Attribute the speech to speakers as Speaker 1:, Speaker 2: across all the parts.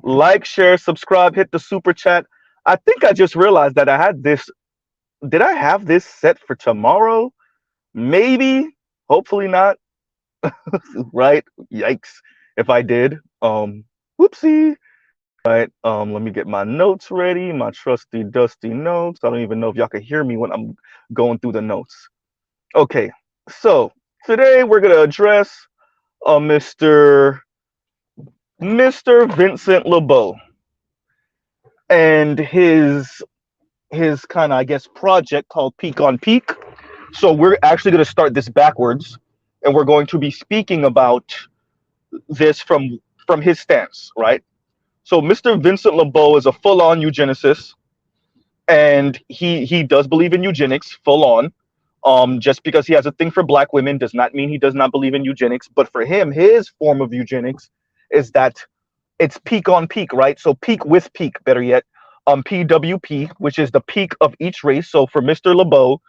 Speaker 1: Like, share, subscribe, hit the super chat. I think I just realized that I had this. Did I have this set for tomorrow? Maybe. Hopefully not. Right? Yikes. If I did. Whoopsie. Right. Let me get my notes ready, my trusty dusty notes. I don't even know if y'all can hear me when I'm going through the notes. Okay. So today we're gonna address Mr. Vincent LeBeau and his kind of, I guess, project called Peak on Peak. So we're actually going to start this backwards, and we're going to be speaking about this from his stance, right? So Mr. Vincent LeBeau is a full-on eugenicist, and he does believe in eugenics full on. Just because he has a thing for black women does not mean he does not believe in eugenics. But for him, his form of eugenics is that it's peak on peak, right? So peak with peak, better yet, PWP, which is the peak of each race. So for Mr. LeBeau,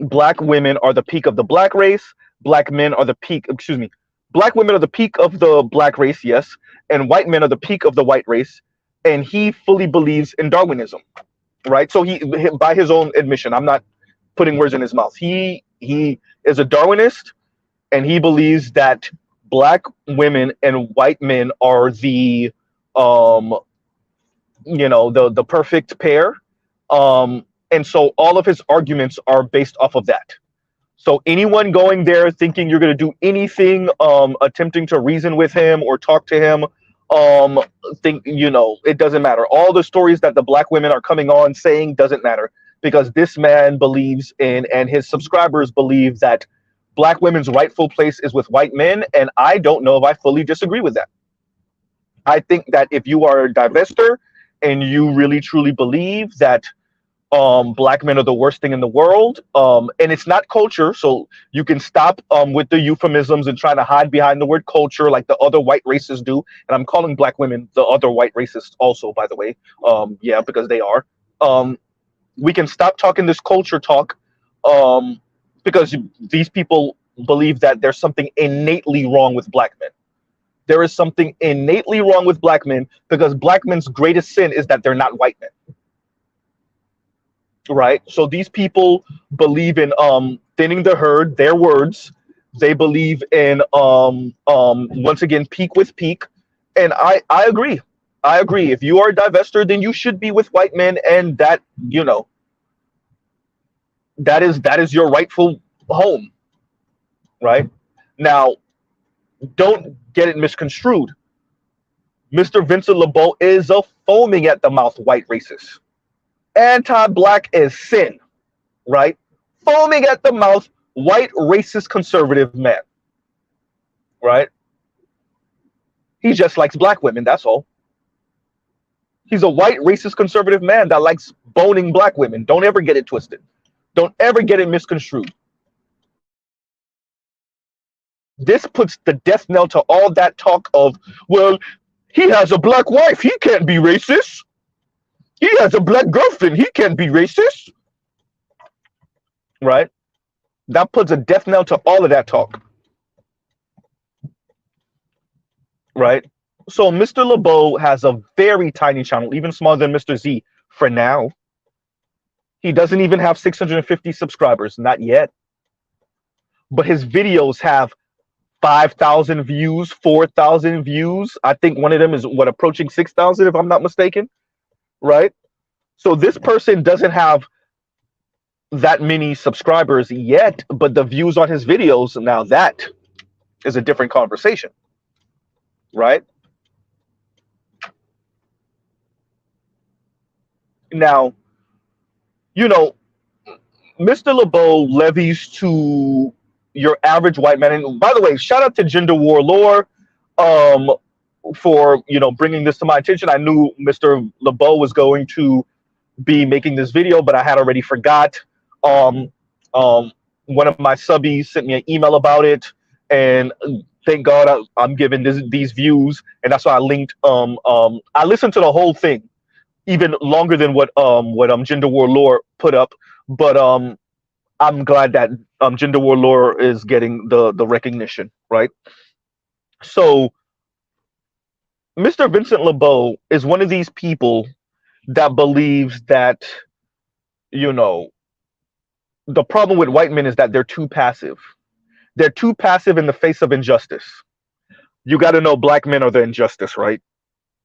Speaker 1: black women are the peak of the black race. Black men are the peak, excuse me, black women are the peak of the black race, yes, and white men are the peak of the white race. And he fully believes in Darwinism, right? So by his own admission, I'm not putting words in his mouth. He is a Darwinist, and he believes that black women and white men are the the perfect pair. And so all of his arguments are based off of that. So anyone going there thinking you're going to do anything, attempting to reason with him or talk to him, it doesn't matter. All the stories that the black women are coming on saying doesn't matter, because this man believes in, and his subscribers believe, that black women's rightful place is with white men. And I don't know if I fully disagree with that. I think that if you are a divestor and you really truly believe that black men are the worst thing in the world, and it's not culture, so you can stop with the euphemisms and trying to hide behind the word culture like the other white races do. And I'm calling black women the other white racists also, by the way. Yeah, because they are. We can stop talking this culture talk, because these people believe that there's something innately wrong with black men. There is something innately wrong with black men, because black men's greatest sin is that they're not white men. Right? So these people believe in thinning the herd, their words. They believe in once again, peak with peak. And I agree. I agree. If you are a divestor, then you should be with white men, and that, that is your rightful home. Right? Now, don't get it misconstrued. Mr. Vincent LeBeau is a foaming at the mouth white racist. Anti-black is sin, right? Foaming at the mouth, white racist conservative man, right? He just likes black women, that's all. He's a white racist conservative man that likes boning black women. Don't ever get it twisted. Don't ever get it misconstrued. This puts the death knell to all that talk of, well, he has a black wife, he can't be racist. He has a black girlfriend, he can't be racist. Right? That puts a death knell to all of that talk. Right? So Mr. LeBeau has a very tiny channel, even smaller than Mr. Z for now. He doesn't even have 650 subscribers, not yet. But his videos have 5,000 views, 4,000 views. I think one of them is approaching 6,000, if I'm not mistaken. Right? So this person doesn't have that many subscribers yet, but the views on his videos, now that is a different conversation. Right? Now, Mr. LeBeau levies to your average white man. And by the way, shout out to Gender War Lore for bringing this to my attention. I knew Mr. LeBeau was going to be making this video, but I had already forgot. One of my subbies sent me an email about it, and thank God I'm given these views, and that's why I linked. I listened to the whole thing, even longer than what Gender War Lore put up, but I'm glad that Gender War Lore is getting the recognition, right? So Mr. Vincent LeBeau is one of these people that believes that, you know, the problem with white men is that they're too passive. They're too passive in the face of injustice. You got to know black men are the injustice, right?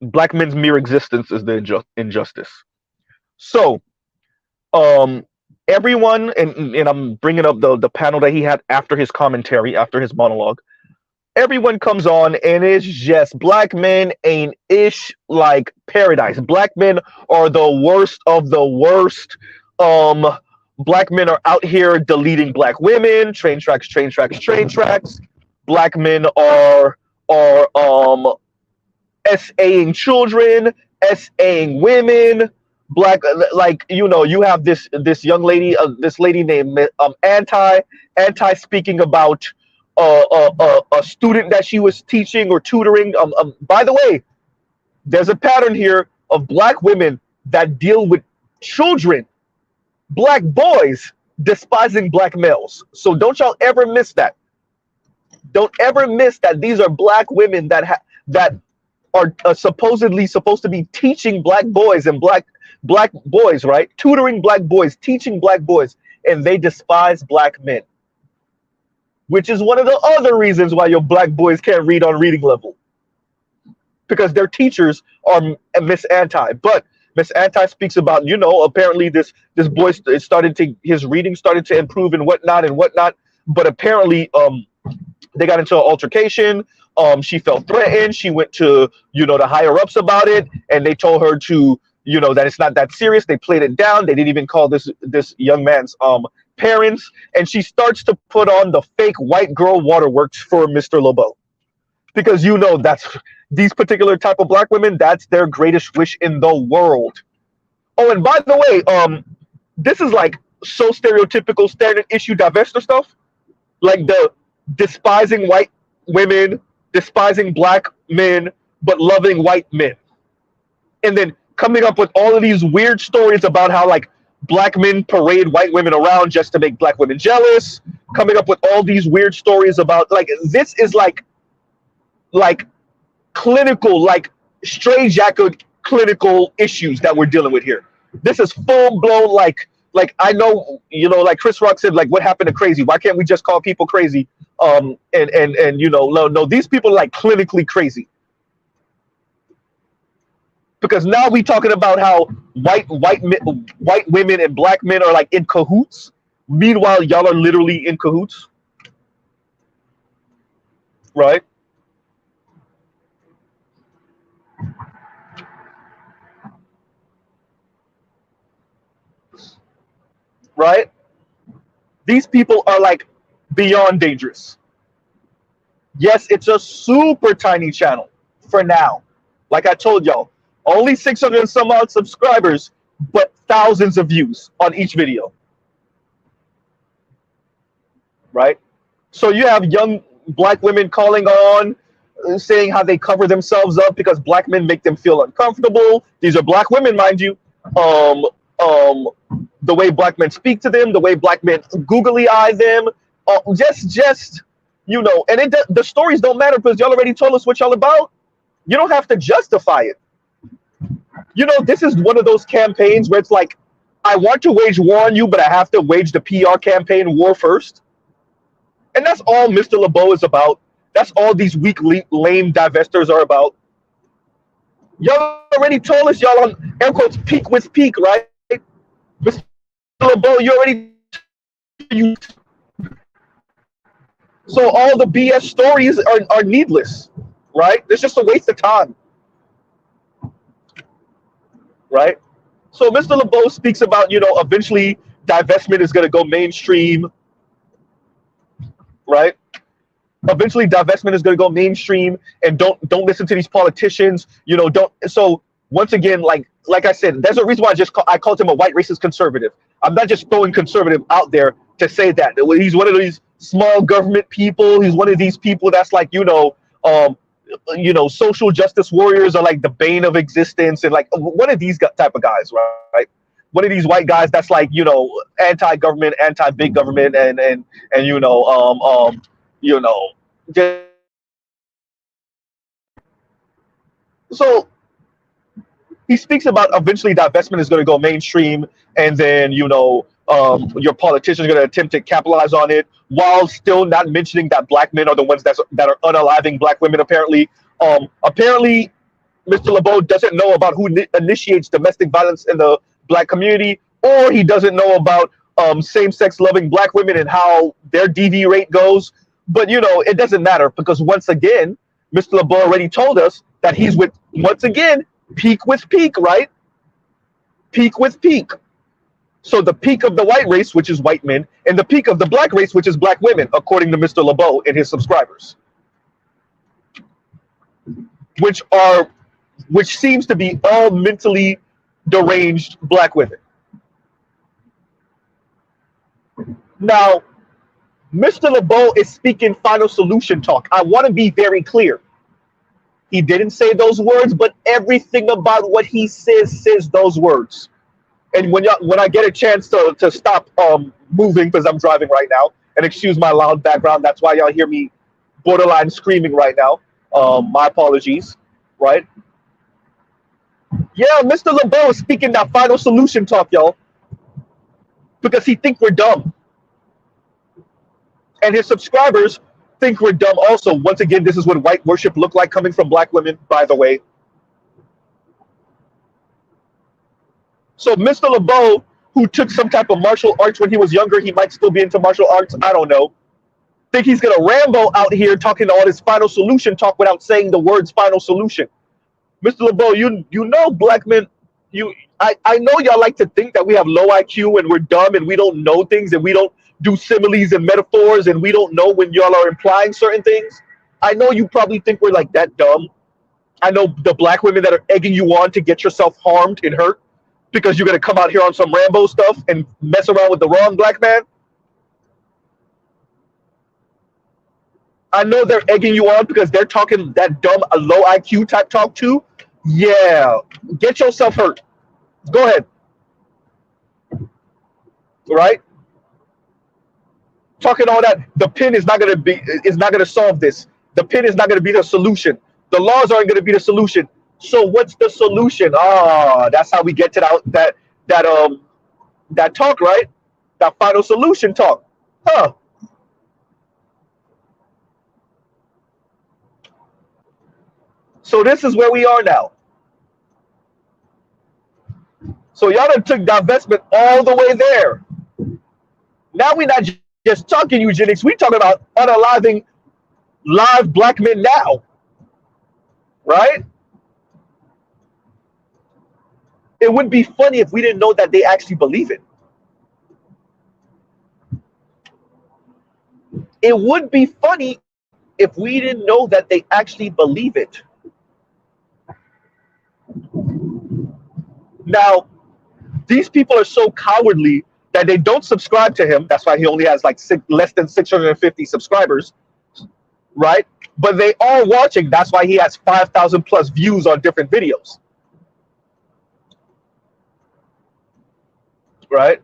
Speaker 1: Black men's mere existence is the injustice. So, um, everyone, and I'm bringing up the panel that he had after his commentary, after his monologue. Everyone comes on and it's just black men ain't ish like paradise. Black men are the worst of the worst. Um, Black men are out here deleting black women, train tracks, train tracks, train tracks. Black men are SAing children, SAing women. Black, like, you have this young lady, this lady named Anti speaking about a student that she was teaching or tutoring. By the way, there's a pattern here of black women that deal with children, black boys despising black males. So don't y'all ever miss that. Don't ever miss that these are black women that are supposedly supposed to be teaching black boys and black boys, right? Tutoring black boys, teaching black boys, and they despise black men, which is one of the other reasons why your black boys can't read on reading level, because their teachers are Miss Anti. But Miss Anti speaks about, apparently this boy his reading started to improve and whatnot. But apparently, they got into an altercation. She felt threatened. She went to, the higher ups about it, and they told her to, that it's not that serious. They played it down. They didn't even call this young man's parents. And she starts to put on the fake white girl waterworks for Mr. LeBeau, because that's these particular type of black women. That's their greatest wish in the world. Oh, and by the way, this is like so stereotypical, standard issue divestor stuff, like the despising white women, despising black men, but loving white men. And then coming up with all of these weird stories about how, like, black men parade white women around just to make black women jealous. Coming up with all these weird stories about, like, this is like clinical, like straitjacket clinical issues that we're dealing with here. This is full blown, like I know, like Chris Rock said, like, what happened to crazy? Why can't we just call people crazy? And no, these people are like clinically crazy, because now we talking about how white women and black men are like in cahoots. Meanwhile, y'all are literally in cahoots, right? Right? These people are like beyond dangerous. Yes, it's a super tiny channel for now. Like I told y'all, only 600 and some odd subscribers, but thousands of views on each video. Right? So you have young black women calling on, saying how they cover themselves up because black men make them feel uncomfortable. These are black women, mind you. The way black men speak to them, the way black men googly eye them, just and the stories don't matter because y'all already told us what y'all about. You don't have to justify it. This is one of those campaigns where it's like, I want to wage war on you, but I have to wage the PR campaign war first. And that's all Mr. LeBeau is about. That's all these weak, lame divestors are about. Y'all already told us y'all on air quotes peak with peak, right? Mr. LeBeau, you so all the BS stories are needless, right? It's just a waste of time, right? So Mr. LeBeau speaks about, eventually divestment is going to go mainstream, right? Eventually divestment is going to go mainstream, and don't listen to these politicians, don't. So once again, like I said, there's a reason why I called him a white racist conservative. I'm not just throwing conservative out there to say that. He's one of these small government people. He's one of these people that's like, social justice warriors are like the bane of existence, and like one of these type of guys, right? One of these white guys that's like, anti-government, anti-big government, and just So he speaks about eventually divestment is going to go mainstream, and then your politicians are going to attempt to capitalize on it, while still not mentioning that black men are the ones that are unaliving black women. Apparently, Mr. LeBeau doesn't know about who initiates domestic violence in the black community, or he doesn't know about same-sex loving black women and how their DV rate goes. But it doesn't matter, because once again, Mr. LeBeau already told us that he's with, once again, peak with peak, right? Peak with peak. So the peak of the white race, which is white men, and the peak of the black race, which is black women, according to Mr. LeBeau and his subscribers, which seems to be all mentally deranged black women. Now, Mr. LeBeau is speaking final solution talk. I want to be very clear. He didn't say those words, but everything about what he says those words. And when I get a chance to stop moving, because I'm driving right now, and excuse my loud background, that's why y'all hear me borderline screaming right now. My apologies, right? Yeah, Mr. LeBeau is speaking that final solution talk, y'all, because he think we're dumb. And his subscribers think we're dumb also. Once again, this is what white worship looked like coming from black women, by the way. So Mr. LeBeau, who took some type of martial arts when he was younger, he might still be into martial arts, I don't know, think he's going to Rambo out here talking all this final solution talk without saying the words final solution. Mr. LeBeau, you know black men, I know y'all like to think that we have low IQ and we're dumb and we don't know things and we don't do similes and metaphors and we don't know when y'all are implying certain things. I know you probably think we're like that dumb. I know the black women that are egging you on to get yourself harmed and hurt because you're going to come out here on some Rambo stuff and mess around with the wrong black man. I know they're egging you on because they're talking that dumb, low IQ type talk too. Yeah, get yourself hurt. Go ahead. Right? Talking all that, the pen is not going to solve this. The pen is not going to be the solution. The laws aren't going to be the solution. So what's the solution? That's how we get to that talk, right? That final solution talk. Huh. So this is where we are now. So y'all done took divestment all the way there. Now we're not just talking eugenics. We're talking about unaliving live black men now. Right? It would be funny if we didn't know that they actually believe it. It would be funny if we didn't know that they actually believe it. Now, these people are so cowardly that they don't subscribe to him. That's why he only has like less than 650 subscribers, right? But they are watching. That's why he has 5,000 plus views on different videos, right?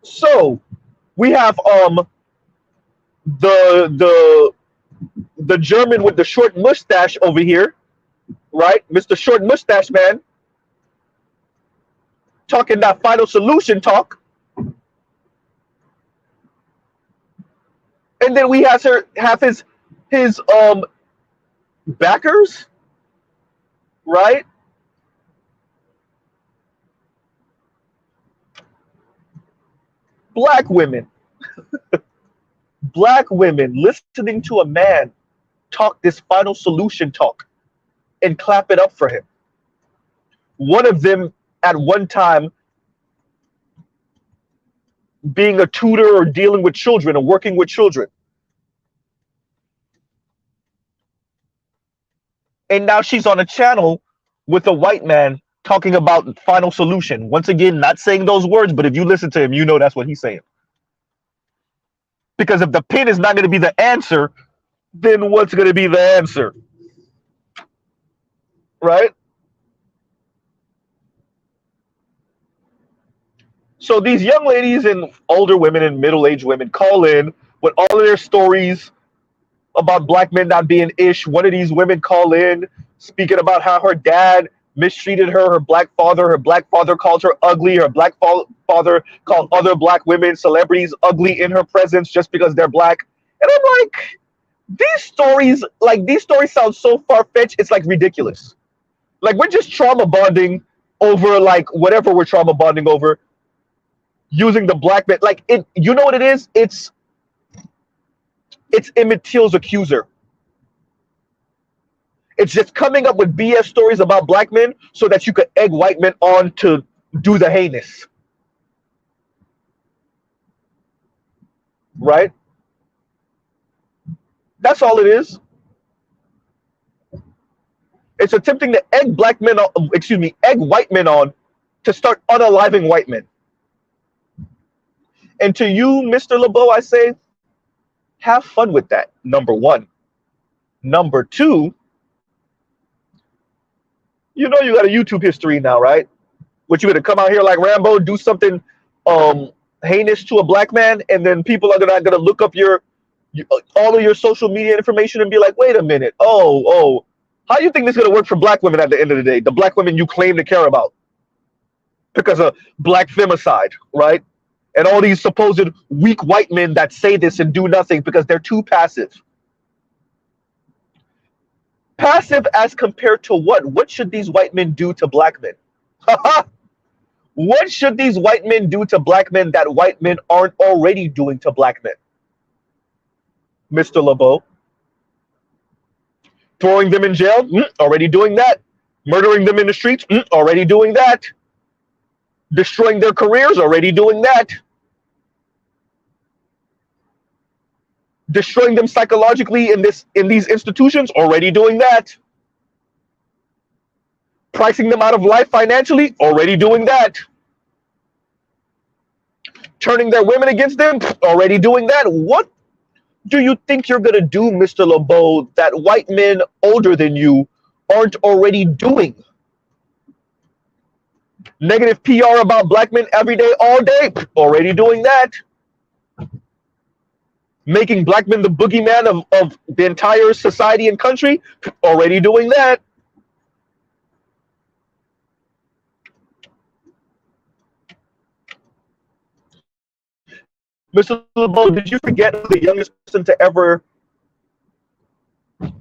Speaker 1: So we have the German with the short mustache over here, right? Mr. Short Mustache Man, talking that final solution talk. And then we have his backers, right? Black women. Black women listening to a man talk this final solution talk and clap it up for him. One of them at one time being a tutor or dealing with children or working with children. And now she's on a channel with a white man talking about final solution. Once again, not saying those words, but if you listen to him, you know that's what he's saying. Because if the pen is not going to be the answer, then what's going to be the answer? Right? So these young ladies and older women and middle-aged women call in with all of their stories about black men not being ish. One of these women call in speaking about how her dad mistreated her, her black father called her ugly, her black father called other black women, celebrities ugly in her presence just because they're black. And I'm like, these stories sound so far-fetched, it's like ridiculous. Like we're just trauma bonding over like whatever we're trauma bonding over using the black man. Like it, you know what it is? It's Emmett Till's accuser. It's just coming up with BS stories about black men so that you could egg white men on to do the heinous. Right? That's all it is. It's attempting to egg egg white men on to start unaliving white men. And to you, Mr. LeBeau, I say, have fun with that, number one. Number two, you know you got a YouTube history now, right? What, you gonna come out here like Rambo, do something heinous to a black man, and then people are not gonna look up all of your social media information and be like, wait a minute, oh, how do you think this is gonna work for black women at the end of the day? The black women you claim to care about because of black femicide, right? And all these supposed weak white men that say this and do nothing because they're too passive. Passive as compared to what? What should these white men do to black men? What should these white men do to black men that white men aren't already doing to black men? Mr. LeBeau. Throwing them in jail? Already doing that. Murdering them in the streets? Already doing that. Destroying their careers? Already doing that. Destroying them psychologically in these institutions? Already doing that. Pricing them out of life financially? Already doing that. Turning their women against them? Already doing that. What do you think you're gonna do, Mr. LeBeau, that white men older than you aren't already doing? Negative PR about black men every day, all day? Already doing that. Making black men the boogeyman of the entire society and country? Already doing that. Mr. LeBeau, did you forget who the youngest person to ever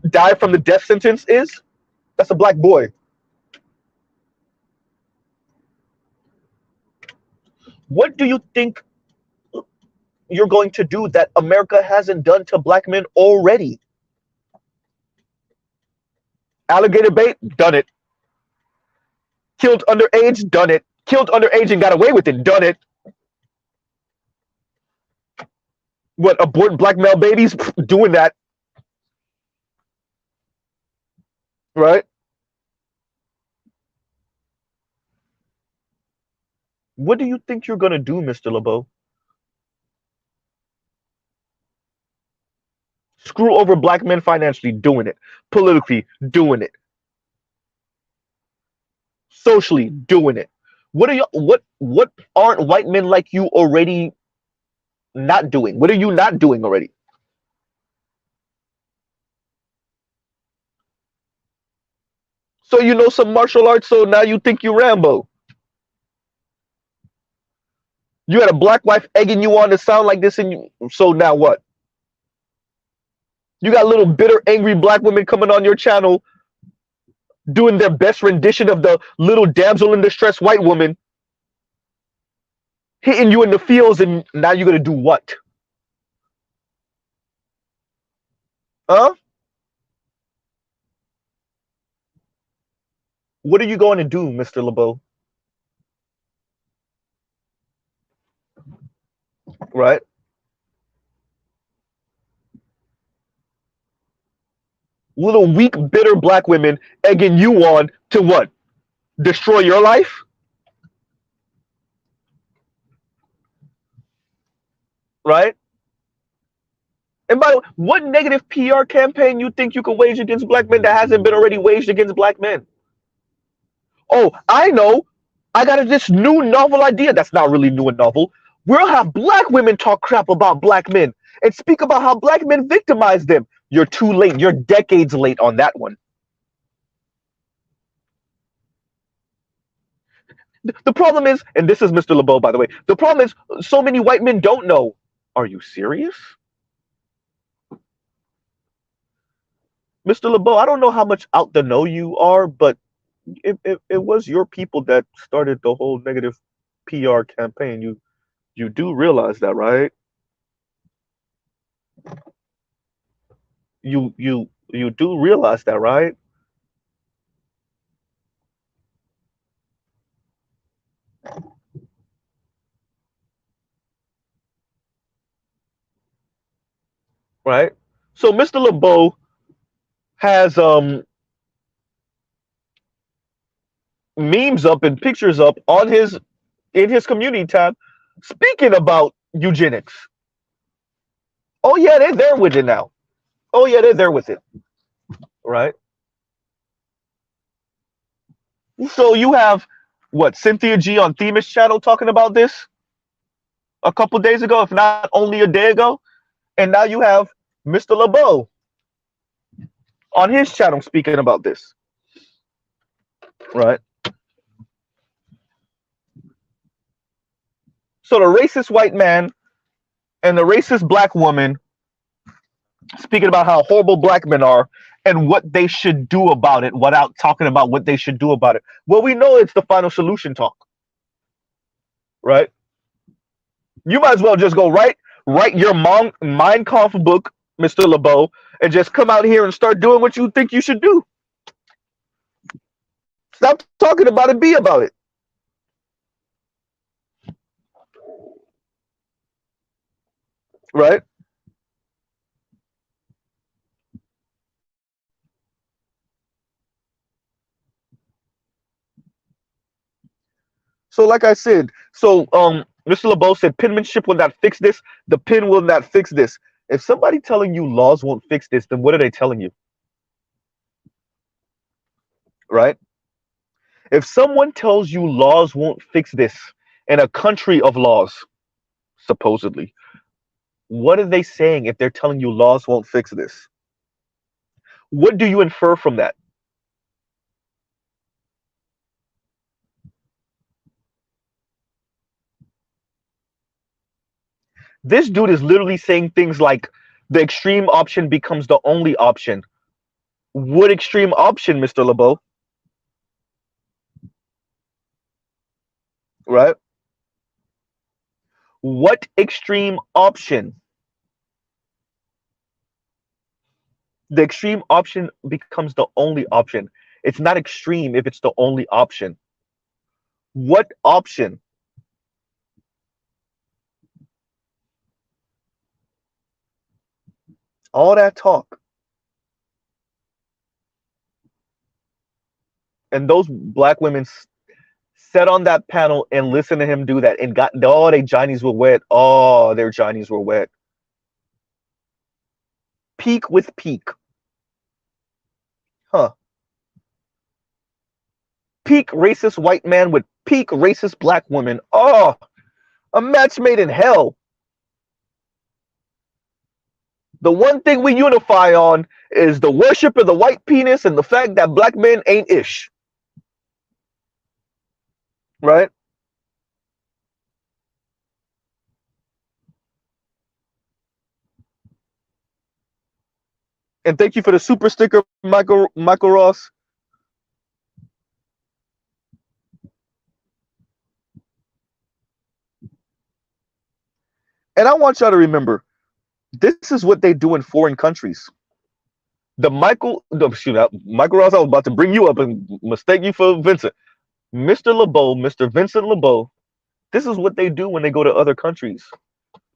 Speaker 1: die from the death sentence is? That's a black boy. What do you think you're going to do that America hasn't done to black men already? Alligator bait? Done it. Killed underage? Done it. Killed underage and got away with it? Done it. What, abort black male babies? Doing that. Right? What do you think you're going to do, Mr. LeBeau? Screw over black men financially? Doing it. Politically? Doing it. Socially? Doing it. What aren't white men like you already not doing? What are you not doing already? So you know some martial arts, so now you think you Rambo. You had a black wife egging you on to sound like this, and so now what? You got little bitter, angry black women coming on your channel doing their best rendition of the little damsel in distress white woman, hitting you in the fields, and now you're going to do what? Huh? What are you going to do, Mr. LeBeau? Right? Little weak, bitter black women egging you on to what? Destroy your life? Right? And by the way, what negative PR campaign you think you can wage against black men that hasn't been already waged against black men? Oh, I know. I got this new novel idea that's not really new and novel. We'll have black women talk crap about black men and speak about how black men victimize them. You're too late. You're decades late on that one. The problem is, and this is Mr. LeBeau, by the way, the problem is so many white men don't know. Are you serious? Mr. LeBeau, I don't know how much out the know you are, but it was your people that started the whole negative PR campaign. You do realize that, right? You do realize that, right? Right? So Mr. LeBeau has memes up and pictures up on his in his community tab speaking about eugenics. Oh yeah, they're there with it now. Oh yeah, they're there with it. Right? So you have what, Cynthia G on Themis channel talking about this a couple days ago, if not only a day ago, and now you have Mr. LeBeau on his channel speaking about this. Right? So the racist white man and the racist black woman speaking about how horrible black men are and what they should do about it without talking about what they should do about it. Well, we know it's the final solution talk, right? You might as well just go write your Mein Kampf book, Mr. LeBeau, and just come out here and start doing what you think you should do. Stop talking about it, be about it. Right? So like I said, Mr. LeBeau said penmanship will not fix this, the pen will not fix this. If somebody telling you laws won't fix this, then what are they telling you? Right? If someone tells you laws won't fix this in a country of laws, supposedly, what are they saying if they're telling you laws won't fix this? What do you infer from that? This dude is literally saying things like the extreme option becomes the only option. What extreme option, Mr. LeBeau? Right? What extreme option? The extreme option becomes the only option. It's not extreme if it's the only option. What option? All that talk. And those black women sat on that panel and listened to him do that and got, oh, their johnnies were wet. Oh, their johnnies were wet. Peak with peak. Huh. Peak racist white man with peak racist black woman. Oh, a match made in hell. The one thing we unify on is the worship of the white penis and the fact that black men ain't ish. Right? And thank you for the super sticker, Michael Ross. And I want y'all to remember, this is what they do in foreign countries. Michael Ross, I was about to bring you up and mistake you for Vincent. Mr. LeBeau, Mr. Vincent LeBeau, this is what they do when they go to other countries.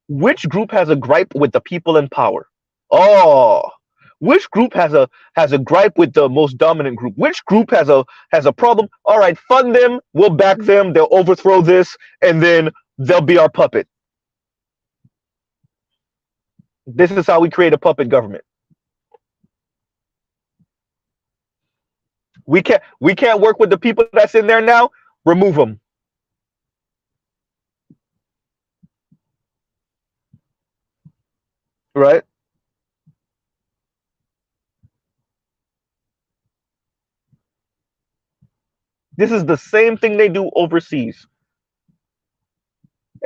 Speaker 1: Which group has a gripe with the people in power? Oh, which group has a gripe with the most dominant group? Which group has a problem? All right, fund them, we'll back them, they'll overthrow this, and then they'll be our puppet. This is how we create a puppet government. We can't work with the people that's in there now. Remove them. right? This is the same thing they do overseas.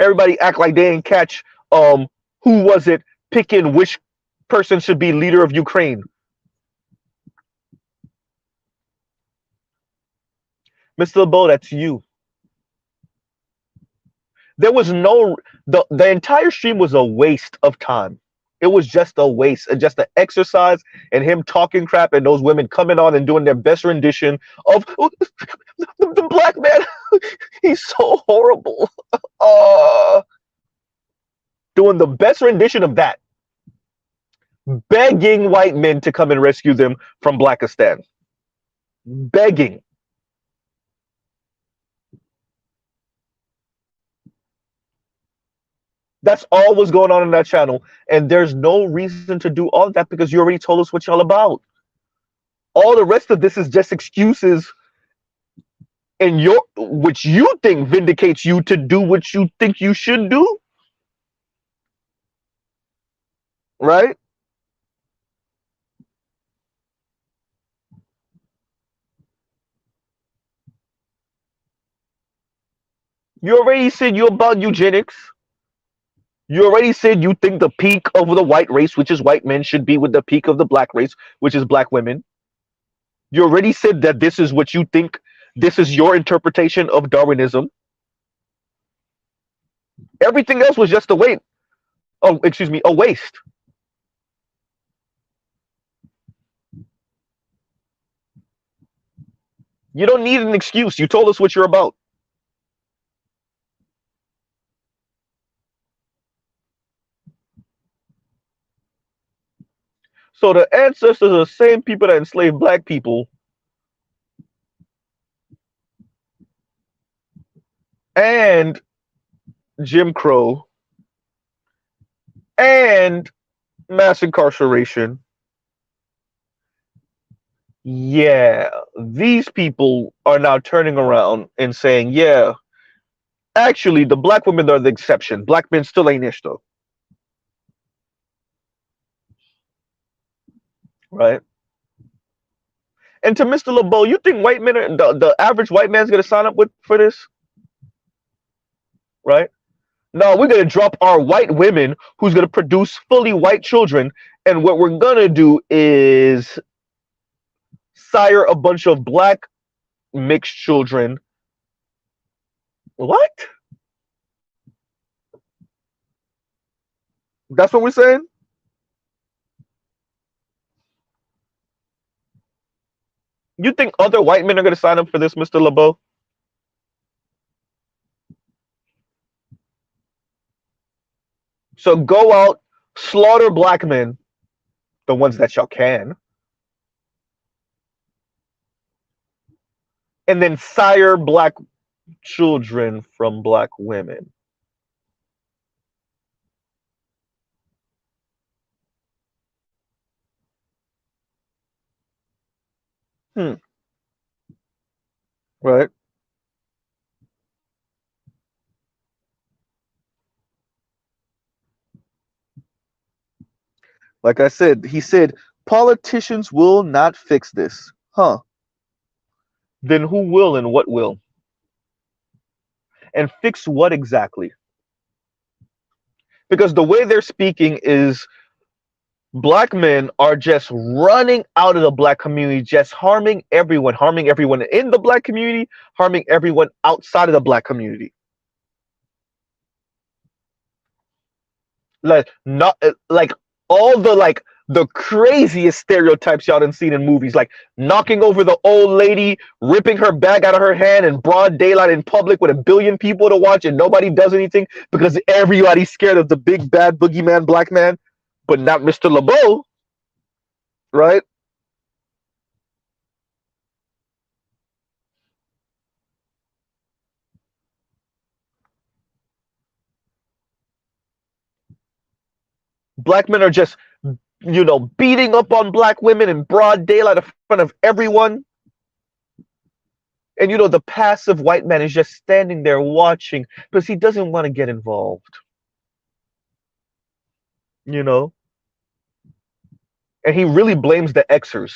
Speaker 1: Everybody act like they didn't catch who was it picking which person should be leader of Ukraine. Mr. LeBeau, that's you. There was no the entire stream was a waste of time. It was just a waste, just an exercise and him talking crap and those women coming on and doing their best rendition of the black man. He's so horrible. Doing the best rendition of that, begging white men to come and rescue them from Blackistan. Begging. That's all was going on in that channel. And there's no reason to do all of that because you already told us what y'all about. All the rest of this is just excuses and which you think vindicates you to do what you think you should do. Right? You already said you're about eugenics. You already said you think the peak of the white race, which is white men, should be with the peak of the black race, which is black women. You already said that this is what you think, this is your interpretation of Darwinism. Everything else was just a wait. Oh, excuse me, a waste. You don't need an excuse. You told us what you're about. So the ancestors are the same people that enslaved black people and Jim Crow and mass incarceration. Yeah, these people are now turning around and saying, yeah, actually, the black women are the exception. Black men still ain't ish, though. Right? And to Mr. LeBeau, you think white men, the average white man's going to sign up for this? Right? No, we're going to drop our white women who's going to produce fully white children. And what we're going to do is sire a bunch of black mixed children. What? That's what we're saying? You think other white men are going to sign up for this, Mr. LeBeau? So go out, slaughter black men, the ones that y'all can, and then sire black children from black women. Right. Like I said, he said, politicians will not fix this. Huh. Then who will and what will? And fix what exactly? Because the way they're speaking is black men are just running out of the black community, just harming everyone in the black community, harming everyone outside of the black community. Like not like all the craziest stereotypes y'all done seen in movies, like knocking over the old lady, ripping her bag out of her hand in broad daylight in public with a billion people to watch and nobody does anything because everybody's scared of the big bad boogeyman black man, but not Mr. LeBeau, right? Black men are just, beating up on black women in broad daylight in front of everyone. And the passive white man is just standing there watching because he doesn't want to get involved. You know? and he really blames the Xers.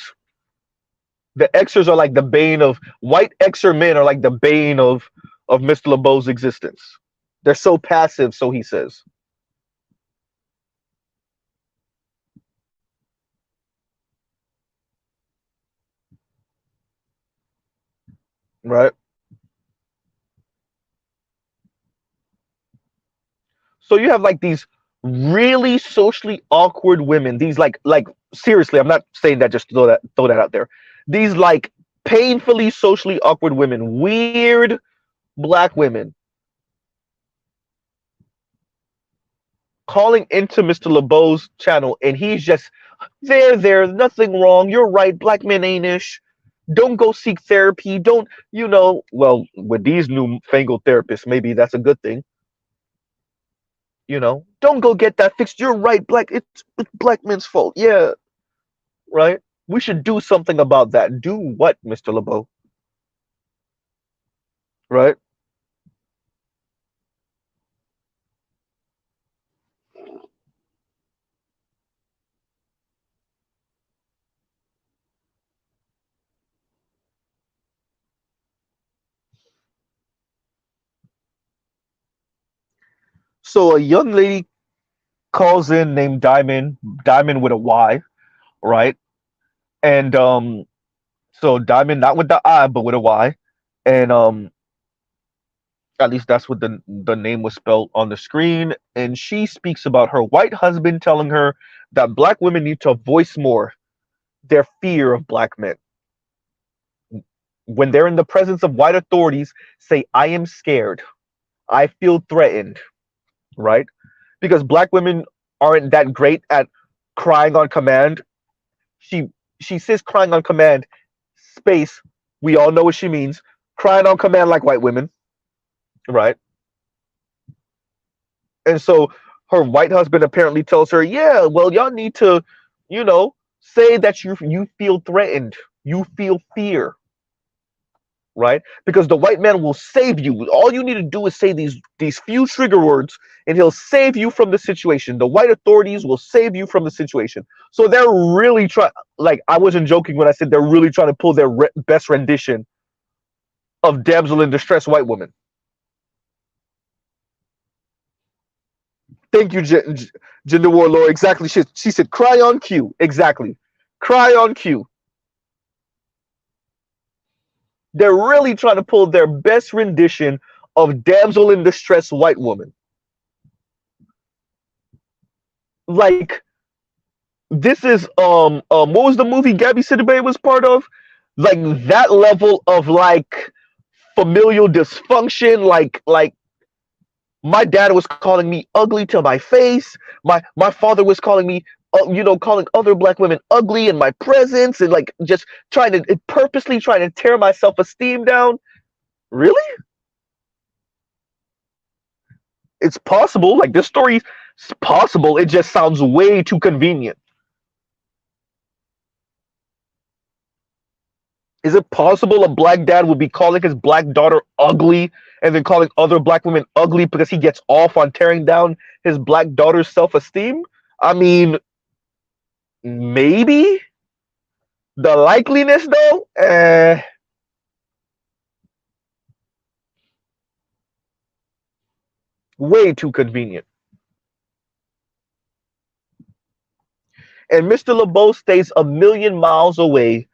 Speaker 1: The Xers are like the bane of white Xer men are like the bane of Mr. LeBeau's existence. They're so passive, so he says. Right? So you have like these really socially awkward women. These like seriously, I'm not saying that just to throw that out there. These like painfully socially awkward women, weird black women calling into Mr. LeBeau's channel, and he's just there, nothing wrong. You're right, black men ain't ish. Don't go seek therapy. Don't, well, with these newfangled therapists, maybe that's a good thing. Don't go get that fixed. You're right, it's black men's fault. Yeah, right. We should do something about that. Do what, Mr. LeBeau? Right. So a young lady calls in named Diamond, Diamond with a Y, right? And so Diamond not with the I but with a Y, and at least that's what the name was spelled on the screen. And she speaks about her white husband telling her that black women need to voice more their fear of black men. When they're in the presence of white authorities, say, I am scared. I feel threatened, right? Because black women aren't that great at crying on command. She she says crying on command, space. We all know what she means. Crying on command like white women, right? And so her white husband apparently tells her, "Yeah, well, y'all need to, say that you feel threatened, you feel fear, right? Because the white man will save you. All you need to do is say these few trigger words, and he'll save you from the situation. The white authorities will save you from the situation." So they're really trying. Like, I wasn't joking when I said they're really trying to pull their best rendition of damsel in distress white woman. Thank you, Gender Warlord. Exactly. She said, "Cry on cue." Exactly. Cry on cue. They're really trying to pull their best rendition of damsel in distress white woman. Like, this is what was the movie Gabby Sidibe was part of? Like, that level of like familial dysfunction, like my dad was calling me ugly to my face. My father was calling me calling other black women ugly in my presence, and like just purposely trying to tear my self-esteem down. Really? It's possible. Like, this story is possible. It just sounds way too convenient. Is it possible a black dad would be calling his black daughter ugly and then calling other black women ugly because he gets off on tearing down his black daughter's self-esteem? I mean, maybe. The likeliness, though, way too convenient. And Mr. LeBeau stays a million miles away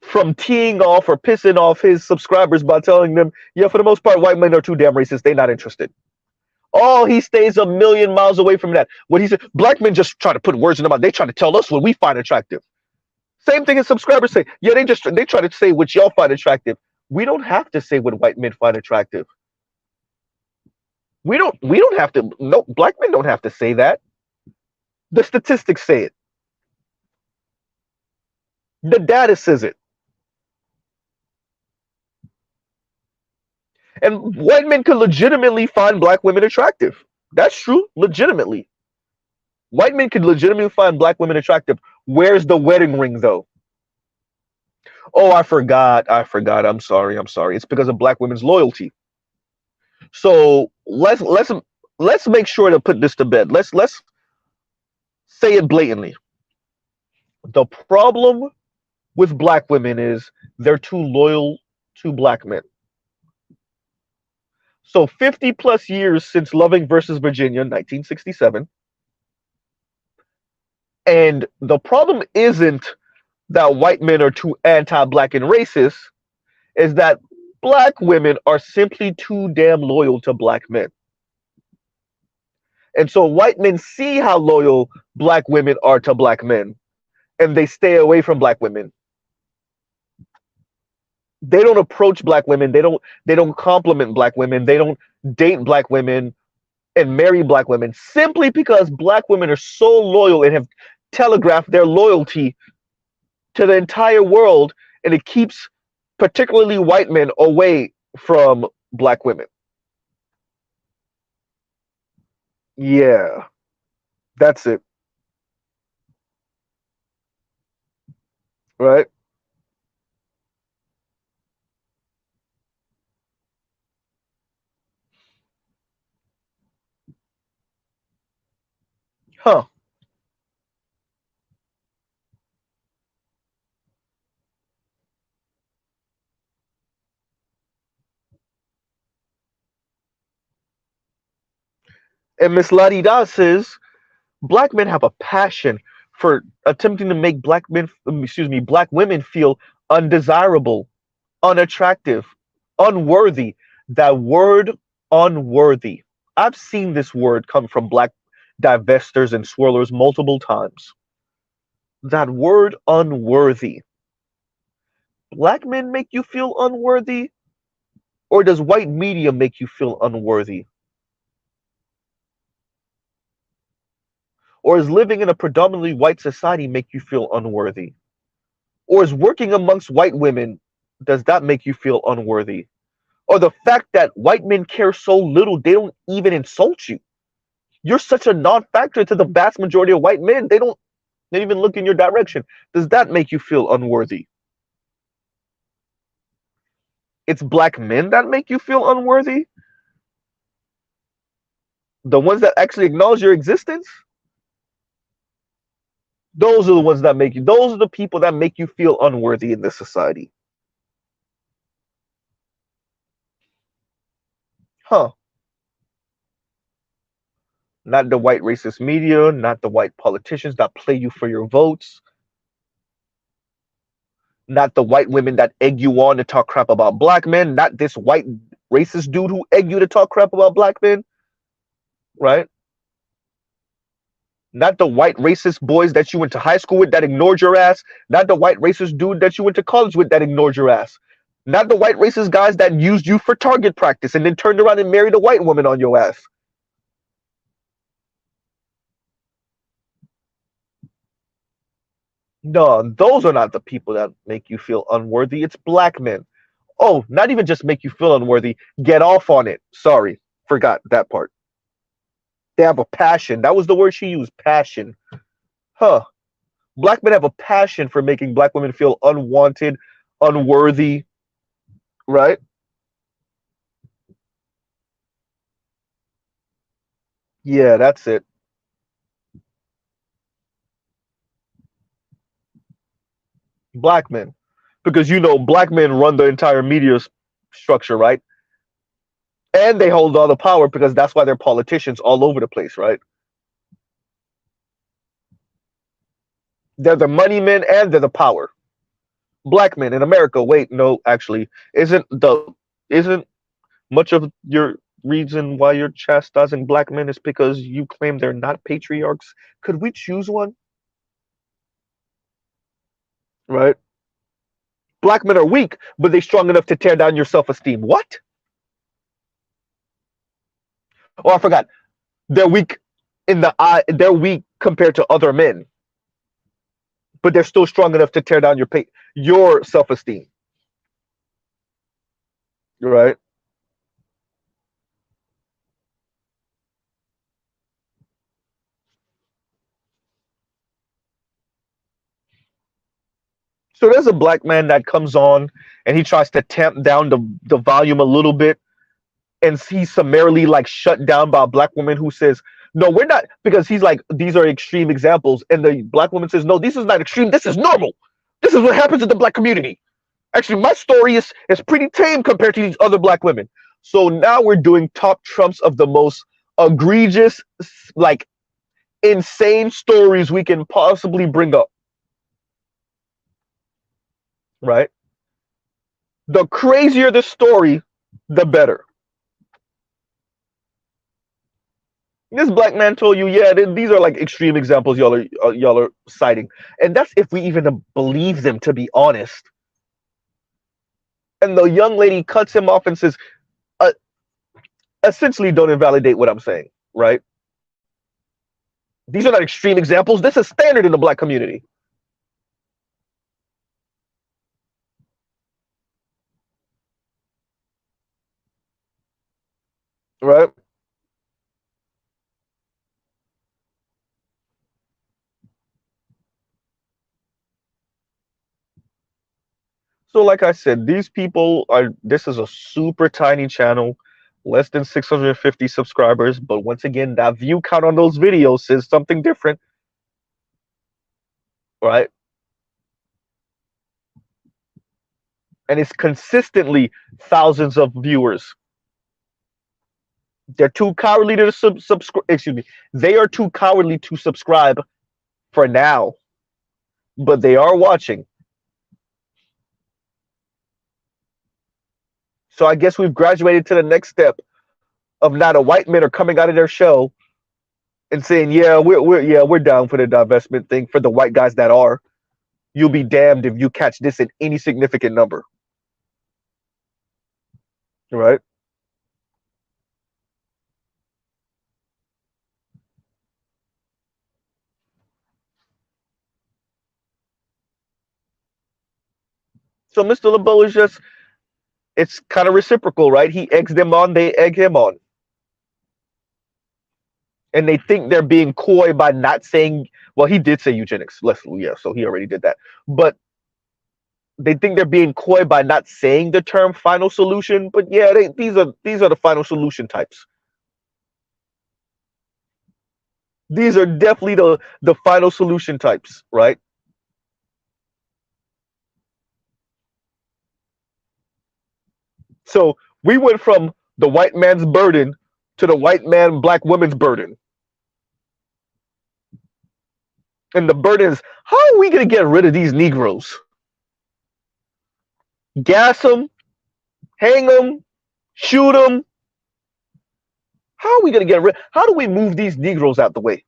Speaker 1: from teeing off or pissing off his subscribers by telling them, yeah, for the most part, white men are too damn racist. They're not interested. Oh, he stays a million miles away from that. What he said, black men just try to put words in their mouth. They try to tell us what we find attractive. Same thing as subscribers say. Yeah, they try to say what y'all find attractive. We don't have to say what white men find attractive. We don't have to. No, black men don't have to say that. The statistics say it. The data says it. And white men can legitimately find black women attractive. That's true, legitimately. White men can legitimately find black women attractive. Where's the wedding ring, though? Oh, I forgot. I'm sorry. It's because of black women's loyalty. So let's make sure to put this to bed. Let's say it blatantly. The problem with black women is they're too loyal to black men. So 50 plus years since Loving versus Virginia, 1967, and the problem isn't that white men are too anti-black and racist, is that black women are simply too damn loyal to black men. And so white men see how loyal black women are to black men, and they stay away from black women. They don't approach black women. They don't compliment black women. They don't date black women and marry black women simply because black women are so loyal and have telegraphed their loyalty to the entire world, and it keeps particularly white men away from black women. Yeah, that's it, right? Huh. And Miss Ladida says black men have a passion for attempting to make black women feel undesirable, unattractive, unworthy. That word unworthy. I've seen this word come from black divestors and swirlers multiple times. That word unworthy. Black men make you feel unworthy, or does white media make you feel unworthy? Or is living in a predominantly white society make you feel unworthy? Or is working amongst white women, does that make you feel unworthy? Or the fact that white men care so little they don't even insult you. You're such a non-factor to the vast majority of white men. They don't even look in your direction. Does that make you feel unworthy? It's black men that make you feel unworthy? The ones that actually acknowledge your existence? Those are the ones that make you, those are the people that make you feel unworthy in this society. Huh. Not the white racist media, not the white politicians that play you for your votes, not the white women that egg you on to talk crap about black men, not this white racist dude who egg you to talk crap about black men, right? Not the white racist boys that you went to high school with that ignored your ass, not the white racist dude that you went to college with that ignored your ass, not the white racist guys that used you for target practice and then turned around and married a white woman on your ass. No, those are not the people that make you feel unworthy. It's black men. Oh, not even just make you feel unworthy, get off on it. Sorry, forgot that part. They have a passion. That was the word she used, passion. Huh. Black men have a passion for making black women feel unwanted, unworthy, right? Yeah, that's it. Black men. Because black men run the entire media structure, right? And they hold all the power because that's why they're politicians all over the place, right? They're the money men and they're the power. Black men in America. Wait, no, actually, isn't much of your reason why you're chastising black men is because you claim they're not patriarchs? Could we choose one? Right? Black men are weak, but they're strong enough to tear down your self-esteem. What? Oh, I forgot. They're weak in the eye. They're weak compared to other men, but they're still strong enough to tear down your self-esteem. Right? So there's a black man that comes on and he tries to tamp down the volume a little bit, and he's summarily like shut down by a black woman who says, No, we're not, because he's like, these are extreme examples, and the black woman says, no, this is not extreme. This is normal. This is what happens in the black community. Actually, my story is pretty tame compared to these other black women. So now we're doing top trumps of the most egregious, like insane stories we can possibly bring up. Right? The crazier the story, the better. This black man told you, yeah, these are like extreme examples y'all are citing, and that's if we even believe them, to be honest. And the young lady cuts him off and says, essentially, don't invalidate what I'm saying, right? These are not extreme examples. This is standard in the black community. Right? So, like I said, these people are, this is a super tiny channel, less than 650 subscribers. But once again, that view count on those videos says something different, right? And it's consistently thousands of viewers. They're too cowardly to subscribe. Excuse me. They are too cowardly to subscribe for now, but they are watching. So I guess we've graduated to the next step of now the white men are coming out of their show and saying, "Yeah, we're down for the divestment thing for the white guys that are. You'll be damned if you catch this in any significant number." Right? So Mr. LeBeau is just, it's kind of reciprocal, right? He eggs them on, they egg him on. And they think they're being coy by not saying, well, he did say eugenics. Yeah, so he already did that. But they think they're being coy by not saying the term final solution. But yeah, these are the final solution types. These are definitely the final solution types, right? So we went from the white man's burden to the white man, black woman's burden. And the burden is, how are we going to get rid of these Negroes? Gas them, hang them, shoot them. How are we going to get rid? How do we move these Negroes out the way?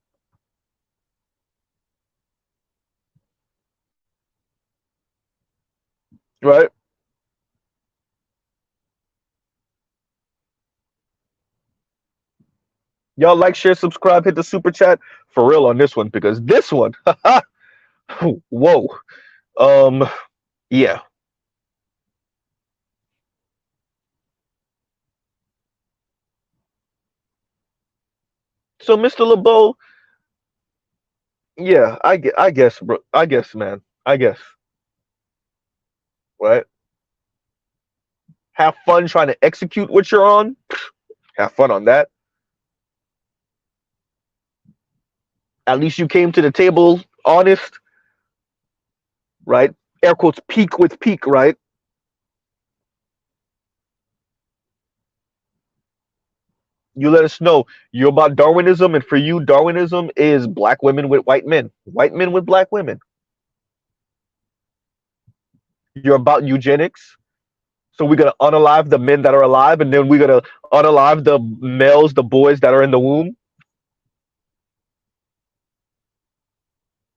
Speaker 1: Right? Y'all like, share, subscribe, hit the super chat for real on this one, because this one, whoa, yeah. So Mr. LeBeau, yeah, I guess, bro, I guess, man, I guess, right? Have fun trying to execute what you're on. Have fun on that. At least you came to the table honest, right? Air quotes, peak with peak, right? You let us know you're about Darwinism, and for you, Darwinism is black women with white men with black women. You're about eugenics, so we're gonna unalive the men that are alive, and then we're gonna unalive the males, the boys that are in the womb,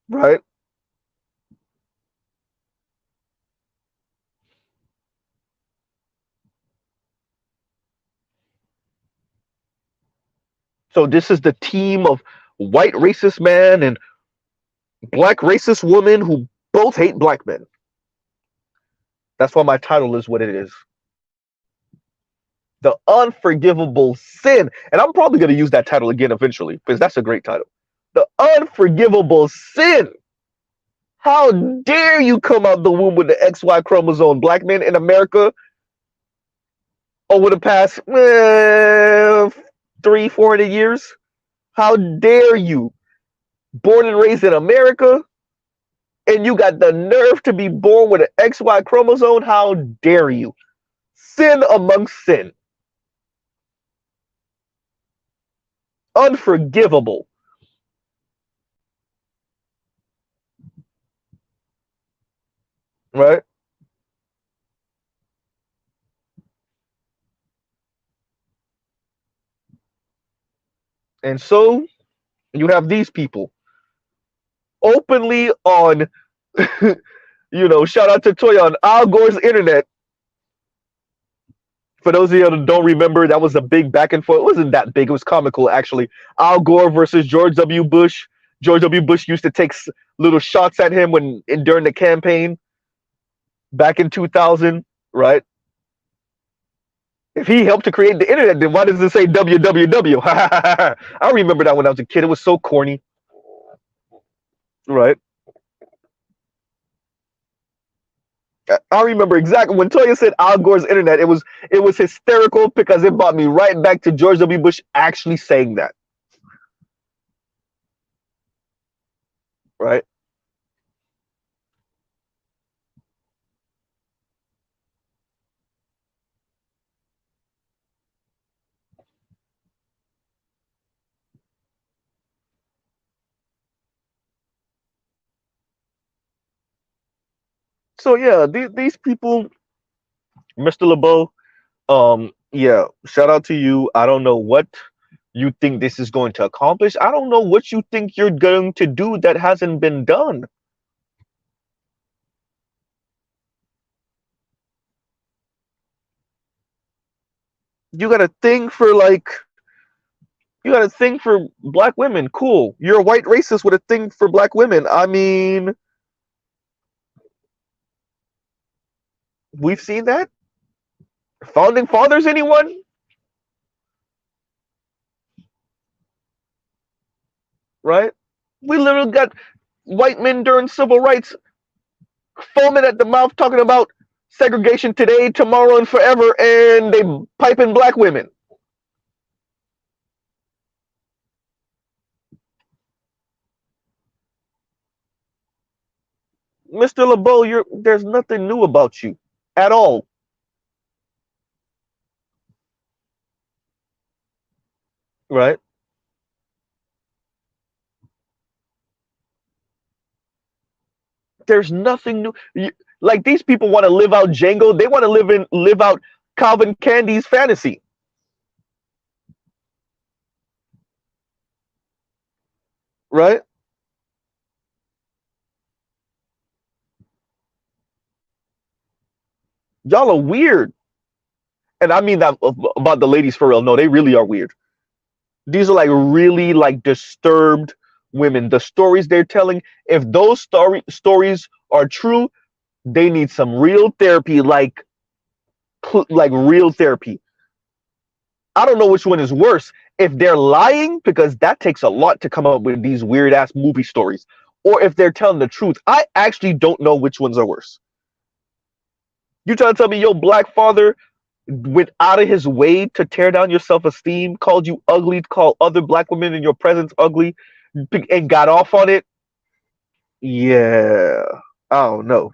Speaker 1: right? So this is the team of white racist man and black racist woman who both hate black men. That's why my title is what it is. The Unforgivable Sin. And I'm probably going to use that title again eventually, because that's a great title. The Unforgivable Sin. How dare you come out the womb with the XY chromosome? Black men in America over the past 300-400 years How dare you? Born and raised in America, and you got the nerve to be born with an XY chromosome? How dare you? Sin amongst sin. Unforgivable. Right? And so you have these people openly on, shout out to Toya on Al Gore's internet. For those of you that don't remember, that was a big back and forth. It wasn't that big. It was comical, actually. Al Gore versus George W. Bush. George W. Bush used to take little shots at him during the campaign back in 2000, right? If he helped to create the internet, then why does it say WWW? I remember that when I was a kid. It was so corny, right? I remember exactly when Toya said Al Gore's internet. It was hysterical because it brought me right back to George W. Bush actually saying that, right? So yeah, these people, Mr. LeBeau, yeah, shout out to you. I don't know what you think this is going to accomplish. I don't know what you think you're going to do that hasn't been done. You got a thing for black women. Cool. You're a white racist with a thing for black women. I mean, we've seen that. Founding fathers, anyone? Right? We literally got white men during civil rights foaming at the mouth talking about segregation today, tomorrow, and forever, and they piping black women. Mr. LeBeau, there's nothing new about you at all, right? There's nothing new. Like these people want to live out Django. They want to live out Calvin Candy's fantasy, right? Y'all are weird, and I mean that about the ladies for real. No, they really are weird. These are like really like disturbed women. The stories they're telling, if those stories are true, they need some real therapy, like real therapy. I don't know which one is worse. If they're lying, because that takes a lot to come up with these weird ass movie stories, or if they're telling the truth. I actually don't know which ones are worse. You trying to tell me your black father went out of his way to tear down your self esteem, called you ugly, called other black women in your presence ugly, and got off on it? Yeah. I don't know.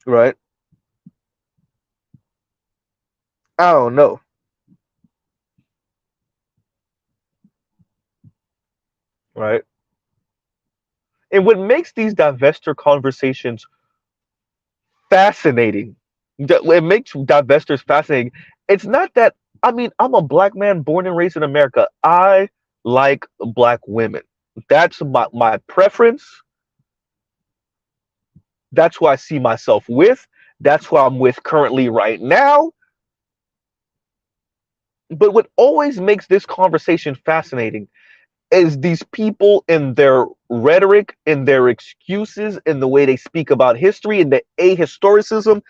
Speaker 1: Right? I don't know. Right? And what makes these divestor conversations fascinating, it makes divestors fascinating. It's not that, I mean, I'm a black man born and raised in America. I like black women. That's my preference. That's who I see myself with. That's who I'm with currently right now. But what always makes this conversation fascinating is these people in their rhetoric, in their excuses, in the way they speak about history, and the ahistoricism.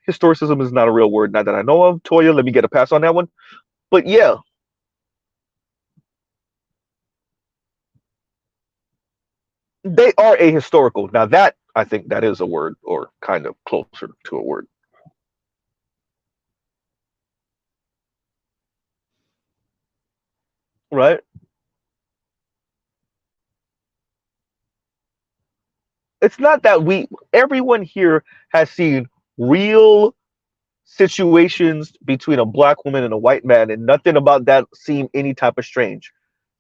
Speaker 1: Historicism is not a real word, not that I know of. Toya, let me get a pass on that one. But yeah, they are ahistorical. Now that I think that is a word, or kind of closer to a word. right? It's not that everyone here has seen real situations between a black woman and a white man, and nothing about that seem any type of strange.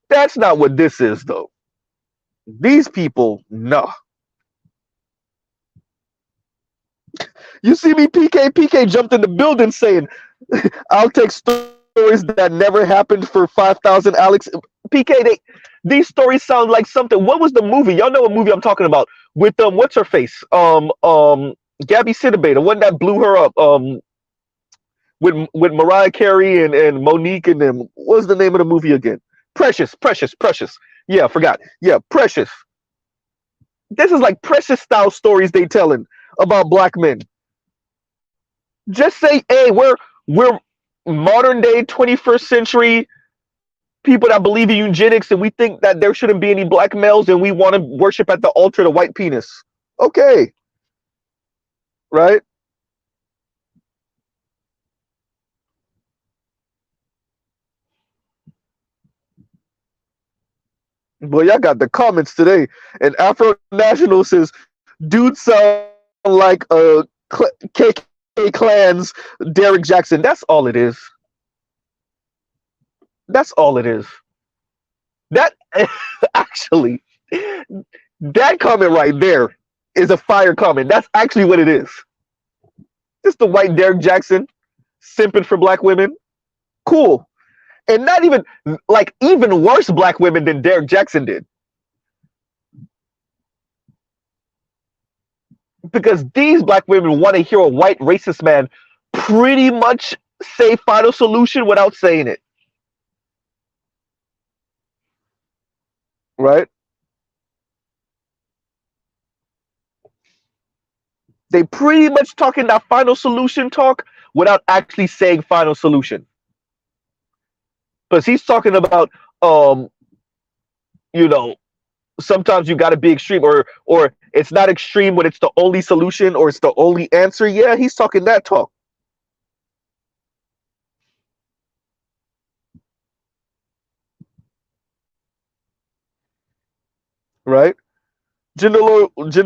Speaker 1: That's not what this is, though. These people, nah. You see me, PK? PK jumped in the building saying, I'll take stories that never happened for 5,000 Alex. PK, these stories sound like something. What was the movie? Y'all know what movie I'm talking about? With what's her face? Gabby Sidibe, the one that blew her up. With Mariah Carey and Monique and them. What was the name of the movie again? Precious, Precious, Precious. Yeah, I forgot. Yeah, Precious. This is like Precious style stories they telling about black men. Just say, hey, we're modern day 21st century people that believe in eugenics and we think that there shouldn't be any black males and we want to worship at the altar the white penis. Okay. Right? Boy, y'all got the comments today. And Afro National says, dude sound like a KK Clan's Derek Jackson. That's all it is. That's all it is. That actually, that comment right there is a fire comment. That's actually what it is. Just the white Derek Jackson simping for black women. Cool. And not even like even worse black women than Derek Jackson did. Because these black women want to hear a white racist man pretty much say final solution without saying it. Right? They pretty much talking that final solution talk without actually saying final solution. Because he's talking about you know, sometimes you gotta be extreme or it's not extreme when it's the only solution or it's the only answer. Yeah, he's talking that talk. Right? Gender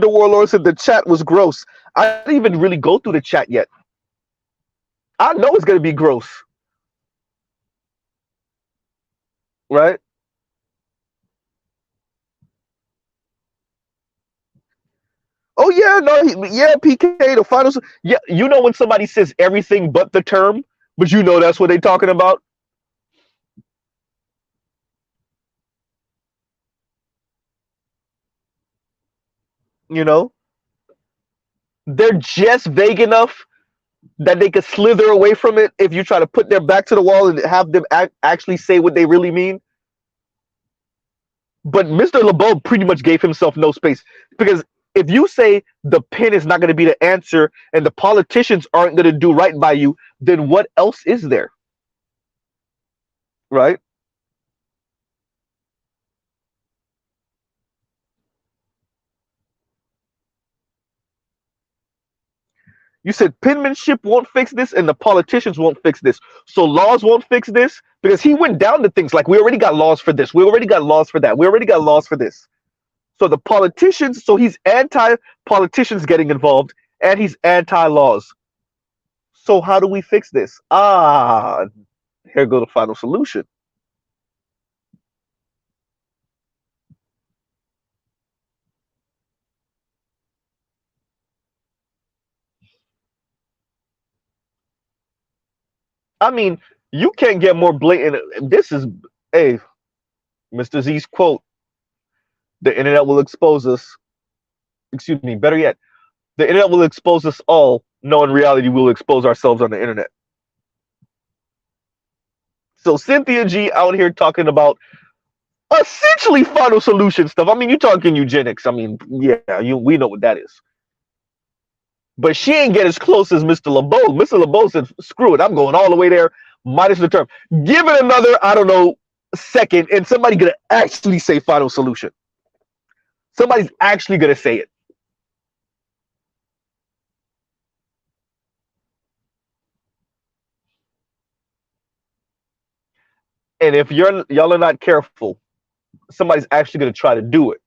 Speaker 1: Warlord said the chat was gross. I didn't even really go through the chat yet. I know it's gonna be gross. Right? Oh yeah, no, yeah, PK, the finals. Yeah, you know when somebody says everything but the term, but you know that's what they're talking about. You know, they're just vague enough that they could slither away from it if you try to put their back to the wall and have them actually say what they really mean. But Mr. LeBeau pretty much gave himself no space because if you say the pen is not going to be the answer and the politicians aren't going to do right by you, then what else is there? Right? You said penmanship won't fix this and the politicians won't fix this. So laws won't fix this because he went down to things like we already got laws for this. We already got laws for that. We already got laws for this. So the politicians, so he's anti politicians getting involved and he's anti laws. So how do we fix this? Here go the final solution. I mean, you can't get more blatant. This is, hey, Mr. Z's quote: "The internet will expose us." Excuse me. Better yet, the internet will expose us all. No, in reality, we'll expose ourselves on the internet. So Cynthia G out here talking about essentially final solution stuff. I mean, you're talking eugenics. I mean, yeah, we know what that is. But she ain't get as close as Mr. LeBeau. Mr. LeBeau said, screw it, I'm going all the way there, minus the term. Give it another, I don't know, second, and somebody gonna actually say final solution. Somebody's actually gonna say it. And if y'all are not careful, somebody's actually going to try to do it.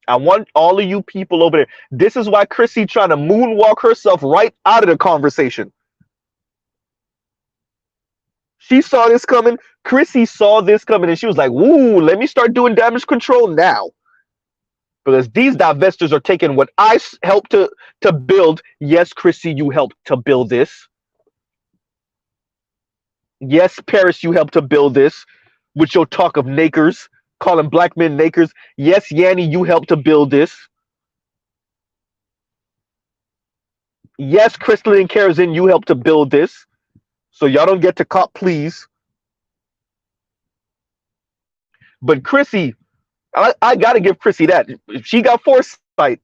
Speaker 1: I want all of you people over there. This is why Chrissy trying to moonwalk herself right out of the conversation. She saw this coming. Chrissy saw this coming, and she was like, "Woo, let me start doing damage control now." Because these divestors are taking what I helped to build. Yes, Chrissy, you helped to build this. Yes, Paris, you helped to build this with your talk of nakers, calling black men nakers. Yes, Yanni, you helped to build this. Yes, Crystal and Karazin, you helped to build this. So y'all don't get to cop, please. But Chrissy, I got to give Chrissy that. She got foresight.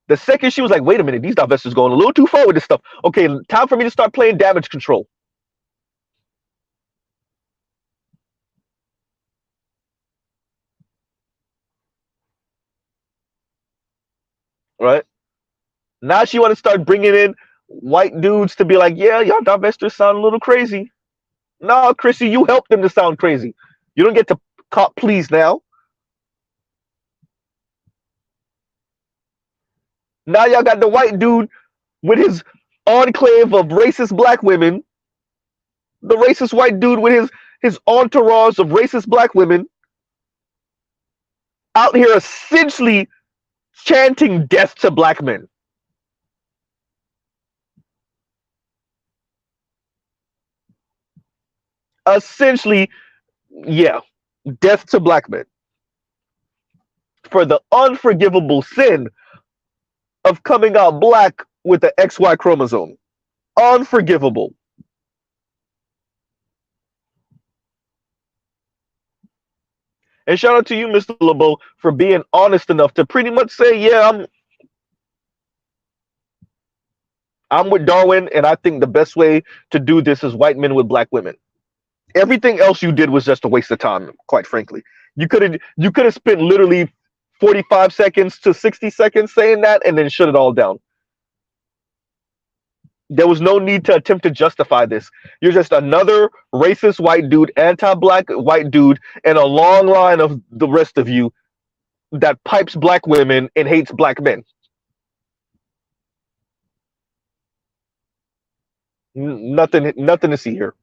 Speaker 1: The second she was like, wait a minute, these divestors going a little too far with this stuff. Okay, time for me to start playing damage control. Right? Now she want to start bringing in white dudes to be like, yeah, y'all divestors sound a little crazy. No, Chrissy, you helped them to sound crazy. You don't get to cop please now. Now y'all got the white dude with his enclave of racist black women, the racist white dude with his entourage of racist black women out here essentially chanting death to black men. Essentially, yeah, death to black men for the unforgivable sin of coming out black with the XY chromosome. Unforgivable. And shout out to you, Mr. LeBeau, for being honest enough to pretty much say, yeah, I'm with Darwin, and I think the best way to do this is white men with black women. Everything else you did was just a waste of time, quite frankly. You could have spent literally 45 seconds to 60 seconds saying that and then shut it all down. There was no need to attempt to justify this. You're just another racist white dude, anti-black white dude, and a long line of the rest of you that pipes black women and hates black men. Nothing to see here.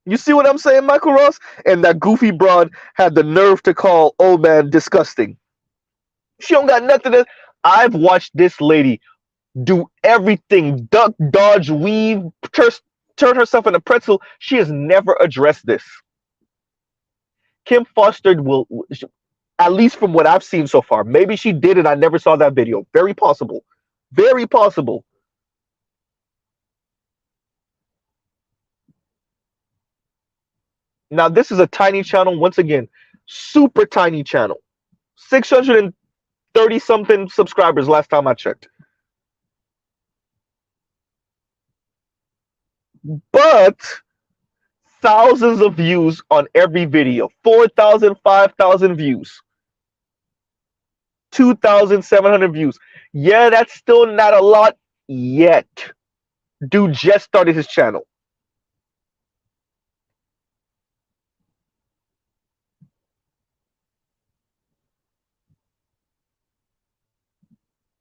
Speaker 1: You see what I'm saying, Michael Ross? And that goofy broad had the nerve to call old man disgusting. She don't got nothing to. I've watched this lady do everything, duck, dodge, weave, turn herself into pretzel. She has never addressed this. Kim Foster will, at least from what I've seen so far, maybe she did and I never saw that video. Very possible. Very possible. Now, this is a tiny channel, once again, super tiny channel. 630 something subscribers last time I checked. But thousands of views on every video. 4,000, 5,000 views. 2,700 views. Yeah, that's still not a lot yet. Dude just started his channel.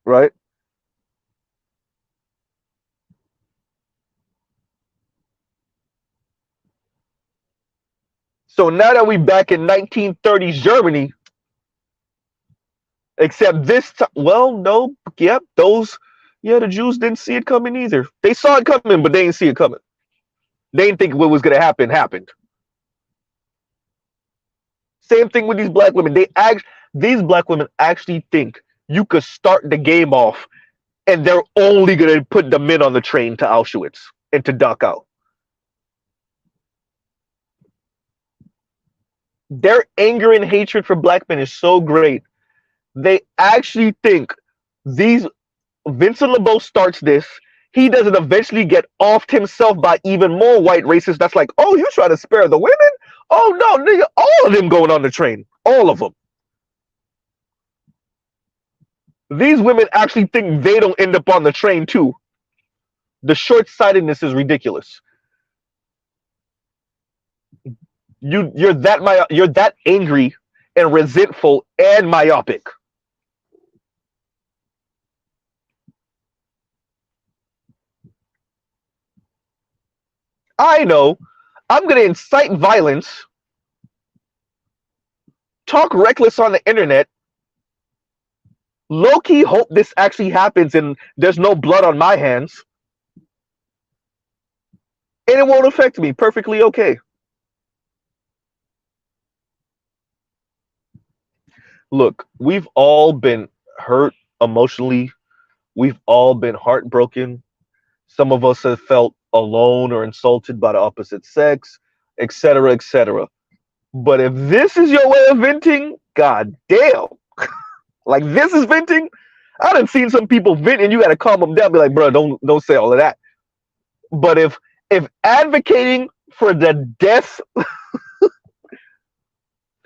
Speaker 1: Right? So now that we're back in 1930s Germany, except this time, well, no, yep, the Jews didn't see it coming either. They saw it coming, but they didn't see it coming. They didn't think what was going to happen happened. Same thing with these black women. These black women actually think you could start the game off and they're only going to put the men on the train to Auschwitz and to Dachau. Their anger and hatred for black men is so great. They actually think Vincent LeBeau starts this. He doesn't eventually get offed himself by even more white racists. That's like, oh, you try to spare the women? Oh no, nigga, all of them going on the train. All of them. These women actually think they don't end up on the train too. The short-sightedness is ridiculous. You're that angry and resentful and myopic. I know. I'm gonna incite violence, talk reckless on the internet, low key hope this actually happens and there's no blood on my hands, and it won't affect me. Perfectly okay. Look, we've all been hurt emotionally. We've all been heartbroken. Some of us have felt alone or insulted by the opposite sex, etc., etc. But if this is your way of venting, god damn, like this is venting. I done seen some people vent and you gotta calm them down. Be like, bro, don't say all of that. But if advocating for the death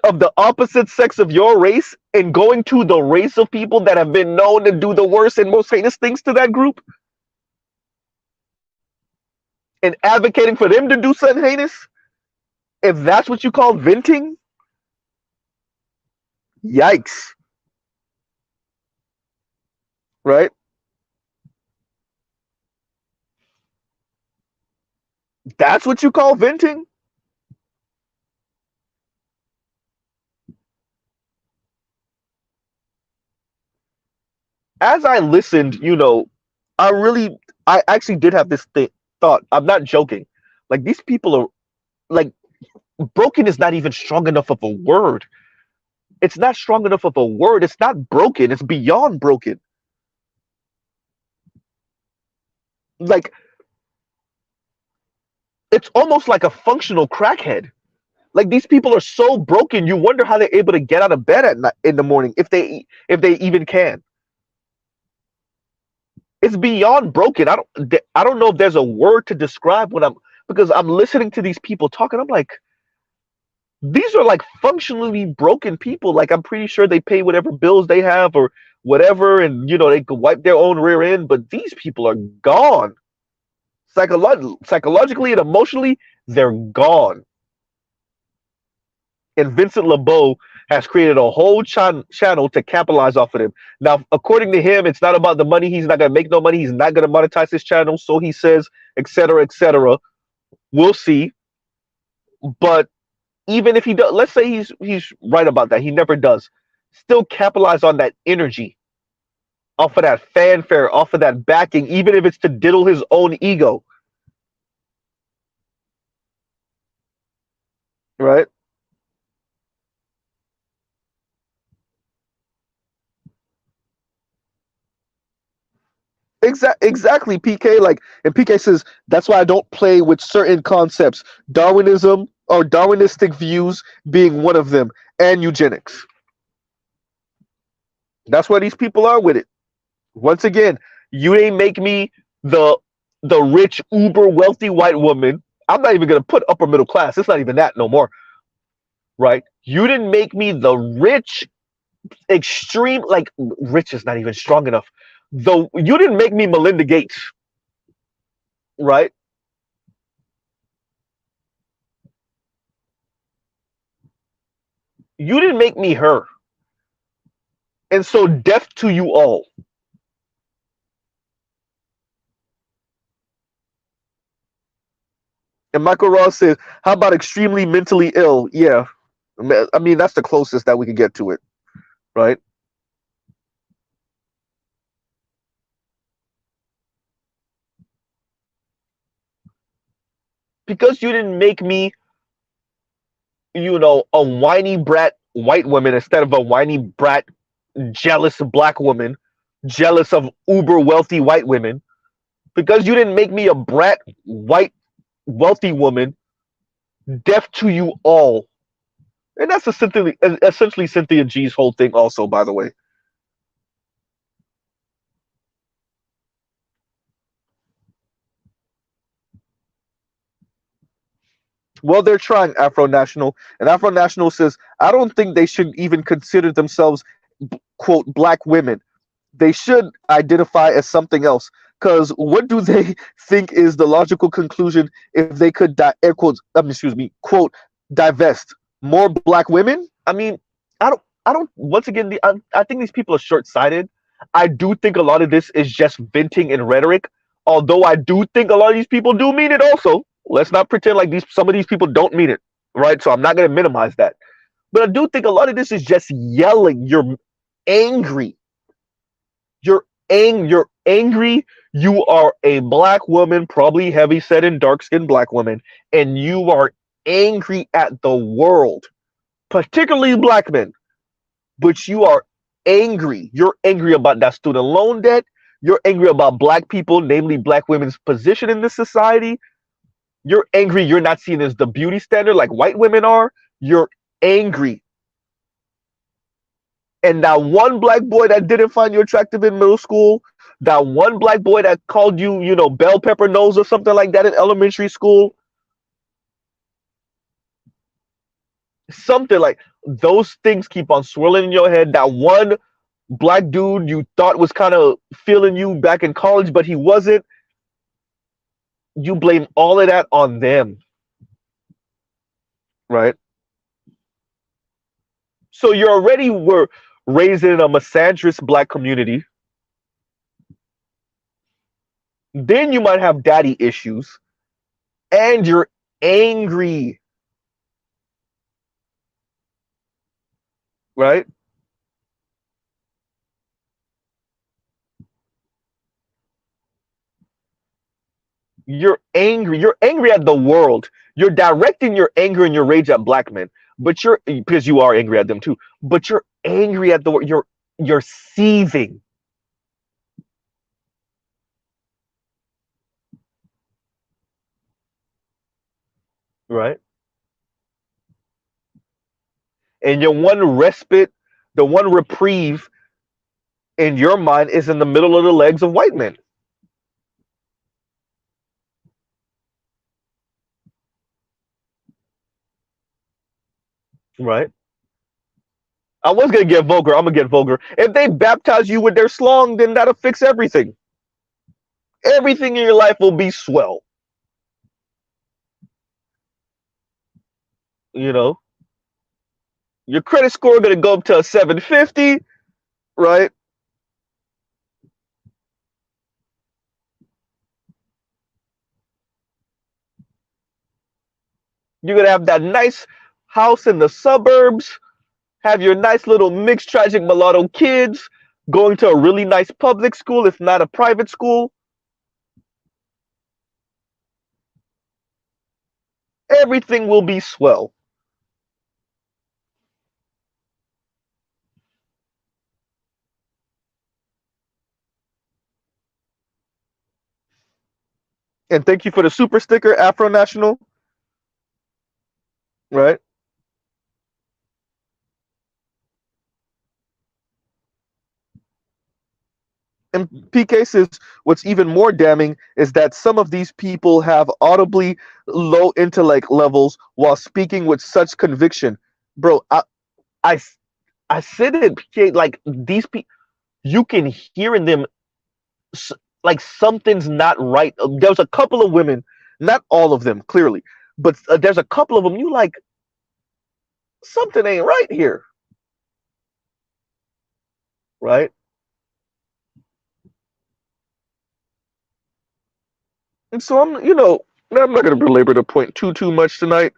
Speaker 1: of the opposite sex of your race and going to the race of people that have been known to do the worst and most heinous things to that group and advocating for them to do something heinous, if that's what you call venting, yikes. Right? That's what you call venting? As I listened, I actually did have this thought. I'm not joking. Like, these people are, like, broken is not even strong enough of a word. It's not strong enough of a word. It's not broken. It's beyond broken. Like, it's almost like a functional crackhead. Like, these people are so broken, you wonder how they're able to get out of bed at night in the morning if they even can. It's beyond broken. I don't know if there's a word to describe what I'm because I'm listening to these people talking. I'm like, these are like functionally broken people. Like, I'm pretty sure they pay whatever bills they have or whatever, and they could wipe their own rear end. But these people are gone. Psychologically and emotionally, they're gone. And Vincent LeBeau has created a whole channel to capitalize off of them. Now, according to him, it's not about the money. He's not going to make no money. He's not going to monetize his channel. So he says, etc., etc. We'll see. But even if he does, let's say he's right about that. He never does. Still capitalize on that energy, off of that fanfare, off of that backing, even if it's to diddle his own ego. Right? Exactly, PK. Like, and PK says that's why I don't play with certain concepts, Darwinism or Darwinistic views being one of them, and eugenics. That's why these people are with it. Once again, you ain't make me the the rich, uber wealthy white woman. I'm not even gonna put upper middle class. It's not even that no more, right? You didn't make me the rich, extreme. Like, rich is not even strong enough. Though you didn't make me Melinda Gates, right? You didn't make me her. And so death to you all. And Michael Ross says, how about extremely mentally ill? Yeah. I mean, that's the closest that we could get to it, right? Because you didn't make me, a whiny brat white woman instead of a whiny brat jealous black woman, jealous of uber wealthy white women. Because you didn't make me a brat white wealthy woman, deaf to you all. And that's essentially Cynthia G's whole thing, also, by the way. Well, they're trying Afro National, and Afro National says, I don't think they should even consider themselves, quote, black women. They should identify as something else. Because what do they think is the logical conclusion if they could, air quotes, excuse me, quote, divest more black women? I mean, once again, I think these people are short sighted. I do think a lot of this is just venting and rhetoric, although I do think a lot of these people do mean it also. Let's not pretend like some of these people don't mean it, right? So I'm not going to minimize that. But I do think a lot of this is just yelling. You're angry. You're angry. You are a black woman, probably heavy set and dark skinned black woman, and you are angry at the world, particularly black men. But you are angry. You're angry about that student loan debt. You're angry about black people, namely black women's position in this society. You're angry you're not seen as the beauty standard like white women are. You're angry. And that one black boy that didn't find you attractive in middle school, that one black boy that called you, bell pepper nose or something like that in elementary school, something like those things keep on swirling in your head. That one black dude you thought was kind of feeling you back in college, but he wasn't. You blame all of that on them, right? So you already were raised in a misandrist black community. Then you might have daddy issues, and you're angry, right? You're angry. You're angry at the world. You're directing your anger and your rage at black men, but because you are angry at them too. But you're angry at the world. You're seething, right? And your one respite, the one reprieve in your mind is in the middle of the legs of white men, right? I was gonna get vulgar. I'm gonna get vulgar. If they baptize you with their slong, then that'll fix everything. Everything in your life will be swell. You know, your credit score gonna go up to a 750, right? You're gonna have that nice house in the suburbs, have your nice little mixed tragic mulatto kids, going to a really nice public school, if not a private school. Everything will be swell. And thank you for the super sticker, Afro National. Right? And PK says what's even more damning is that some of these people have audibly low intellect levels while speaking with such conviction. Bro, I, I said it, PK, like these people, you can hear in them like something's not right. There's a couple of women, not all of them, clearly, but there's a couple of them you like, something ain't right here, right? And so I'm not going to belabor the point too much tonight.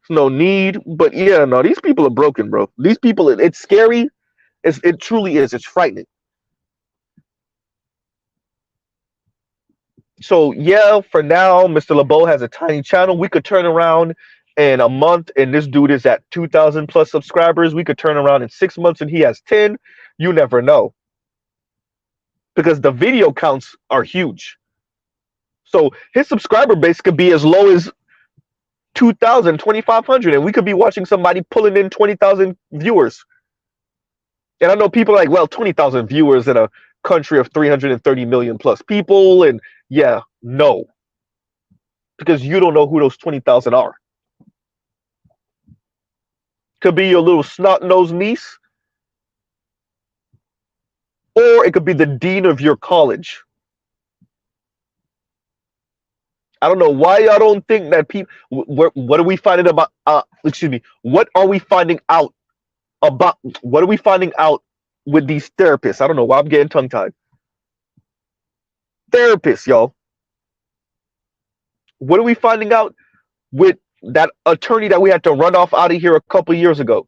Speaker 1: There's no need, but yeah, no, these people are broken, bro. These people, it's scary. It truly is. It's frightening. So yeah, for now, Mr. LeBeau has a tiny channel. We could turn around in a month, and this dude is at 2,000 plus subscribers. We could turn around in 6 months, and he has 10. You never know, because the video counts are huge. So his subscriber base could be as low as 2,000, 2,500, and we could be watching somebody pulling in 20,000 viewers. And I know people are like, well, 20,000 viewers in a country of 330 million plus people, and yeah, no, because you don't know who those 20,000 are. Could be your little snot-nosed niece, or it could be the dean of your college. I don't know why y'all don't think that people. What are we finding about? Excuse me. What are we finding out about? What are we finding out with these therapists? I don't know why I'm getting tongue-tied. Therapists, y'all. What are we finding out with that attorney that we had to run off out of here a couple years ago?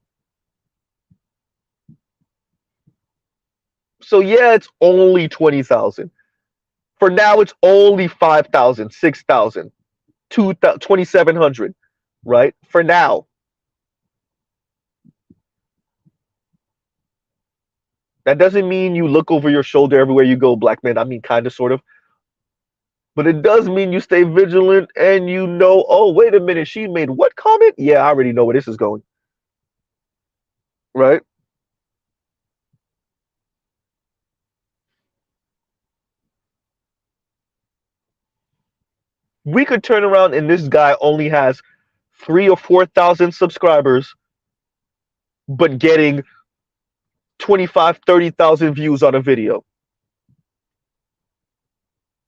Speaker 1: So yeah, it's only 20,000. For now, it's only 5,000, 6,000, 2,700, right? For now. That doesn't mean you look over your shoulder everywhere you go, black man. I mean, kind of, sort of. But it does mean you stay vigilant and you know, oh, wait a minute, she made what comment? Yeah, I already know where this is going. Right? We could turn around and this guy only has 3 or 4,000 subscribers, but getting 25, 30,000 views on a video.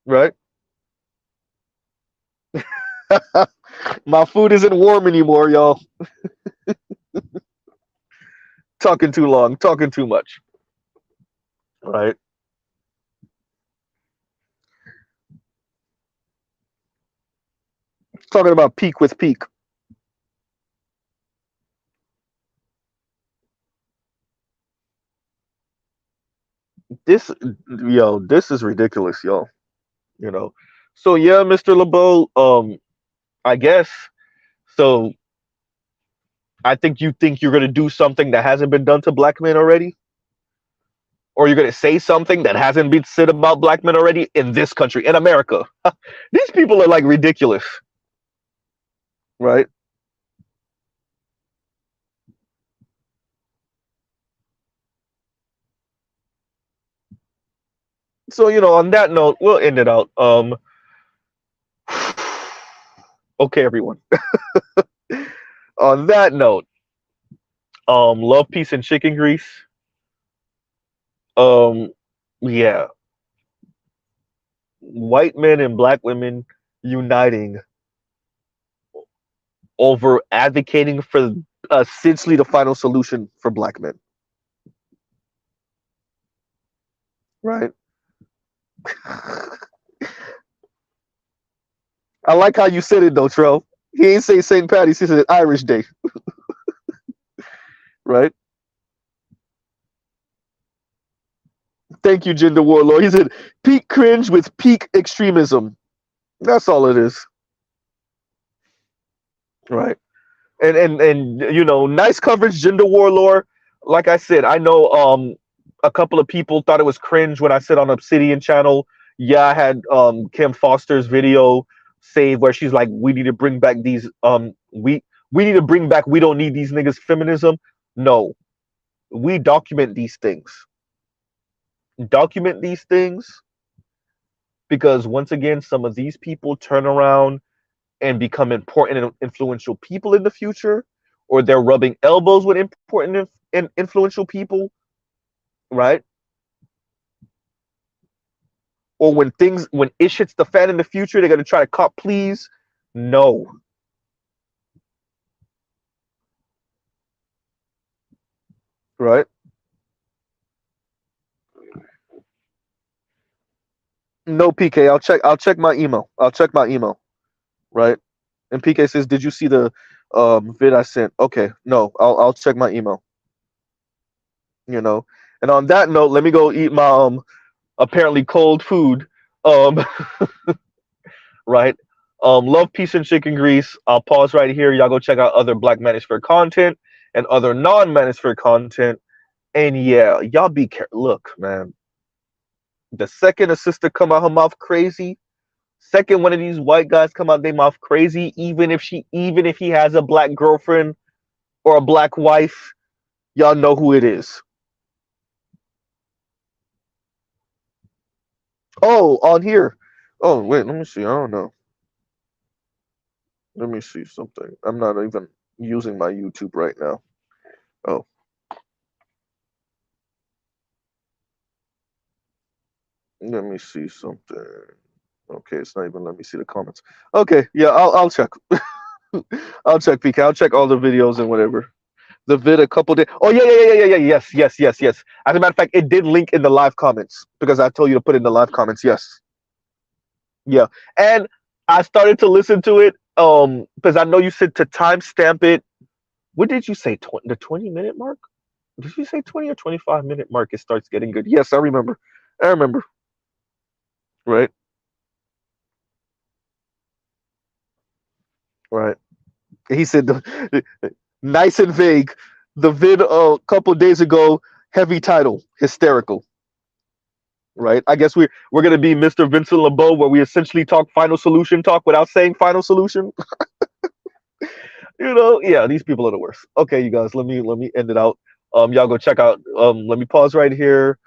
Speaker 1: Right? My food isn't warm anymore, y'all. Talking too long, talking too much. Right? Talking about peak with peak. This, yo, this is ridiculous, yo. You know. So yeah, Mr. LeBeau, I guess so. I think you're gonna do something that hasn't been done to black men already, or you're gonna say something that hasn't been said about black men already in this country, in America. These people are like ridiculous, right? So on that note, we'll end it out. Okay, everyone. On that note, love, peace, and chicken grease. Um, yeah, white men and black women uniting over advocating for essentially the final solution for black men. Right. I like how you said it though, Trell. He ain't say St. Patty's, he said Irish Day. Right? Thank you, Gender Warlord. He said peak cringe with peak extremism. That's all it is. Right. And nice coverage, Gender Warlord. Like I said, I know a couple of people thought it was cringe when I said on Obsidian channel. Yeah, I had Kim Foster's video saved where she's like, we need to bring back these we need to bring back we don't need these niggas feminism. No. We document these things. Document these things because once again, some of these people turn around and become important and influential people in the future, or they're rubbing elbows with important and influential people, right? Or when ish hits the fan in the future, they're gonna try to cop please. No. Right? No, PK. I'll check my email. I'll check my email. Right? And PK says, did you see the vid I sent? Okay, no, I'll check my email. And on that note, let me go eat my apparently cold food. Um right? Love, peace, and chicken grease. I'll pause right here. Y'all go check out other Black Manosphere content and other non-Manosphere content. And yeah, y'all be careful. Look, man. The second a sister come out her mouth crazy, second one of these white guys come out their mouth crazy, even if he has a black girlfriend or a black wife, y'all know who it is. Oh, on here. Oh, wait, let me see. I don't know. Let me see something. I'm not even using my YouTube right now. Oh, let me see something. Okay, it's not even let me see the comments. Okay, yeah, I'll check. I'll check PK. I'll check all the videos and whatever. The vid a couple days. Oh yeah. Yes. As a matter of fact, it did link in the live comments because I told you to put it in the live comments. Yes. Yeah. And I started to listen to it because I know you said to timestamp it. What did you say? The 20-minute mark? Did you say 20 or 25-minute mark? It starts getting good. Yes, I remember. I remember. Right. Right. He said nice and vague. The vid a couple days ago, heavy title, hysterical. Right. I guess we're gonna be Mr. Vincent LeBeau, where we essentially talk final solution talk without saying final solution. Yeah, these people are the worst. Okay, you guys, let me end it out. Y'all go check out. Let me pause right here.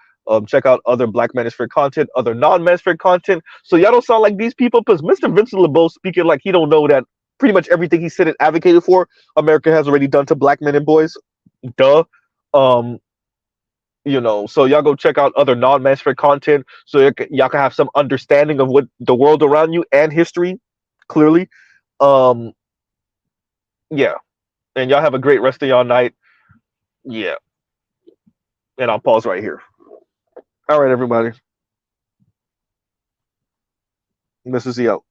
Speaker 1: Check out other Black Manosphere content, other non-Manosphere content. So y'all don't sound like these people, because Mr. Vincent LeBeau speaking like he don't know that pretty much everything he said and advocated for, America has already done to Black men and boys. Duh. Um, so y'all go check out other non-Manosphere content, so y'all can have some understanding of what the world around you and history, clearly. Um, yeah. And y'all have a great rest of y'all night. Yeah. And I'll pause right here. All right, everybody. This is the out.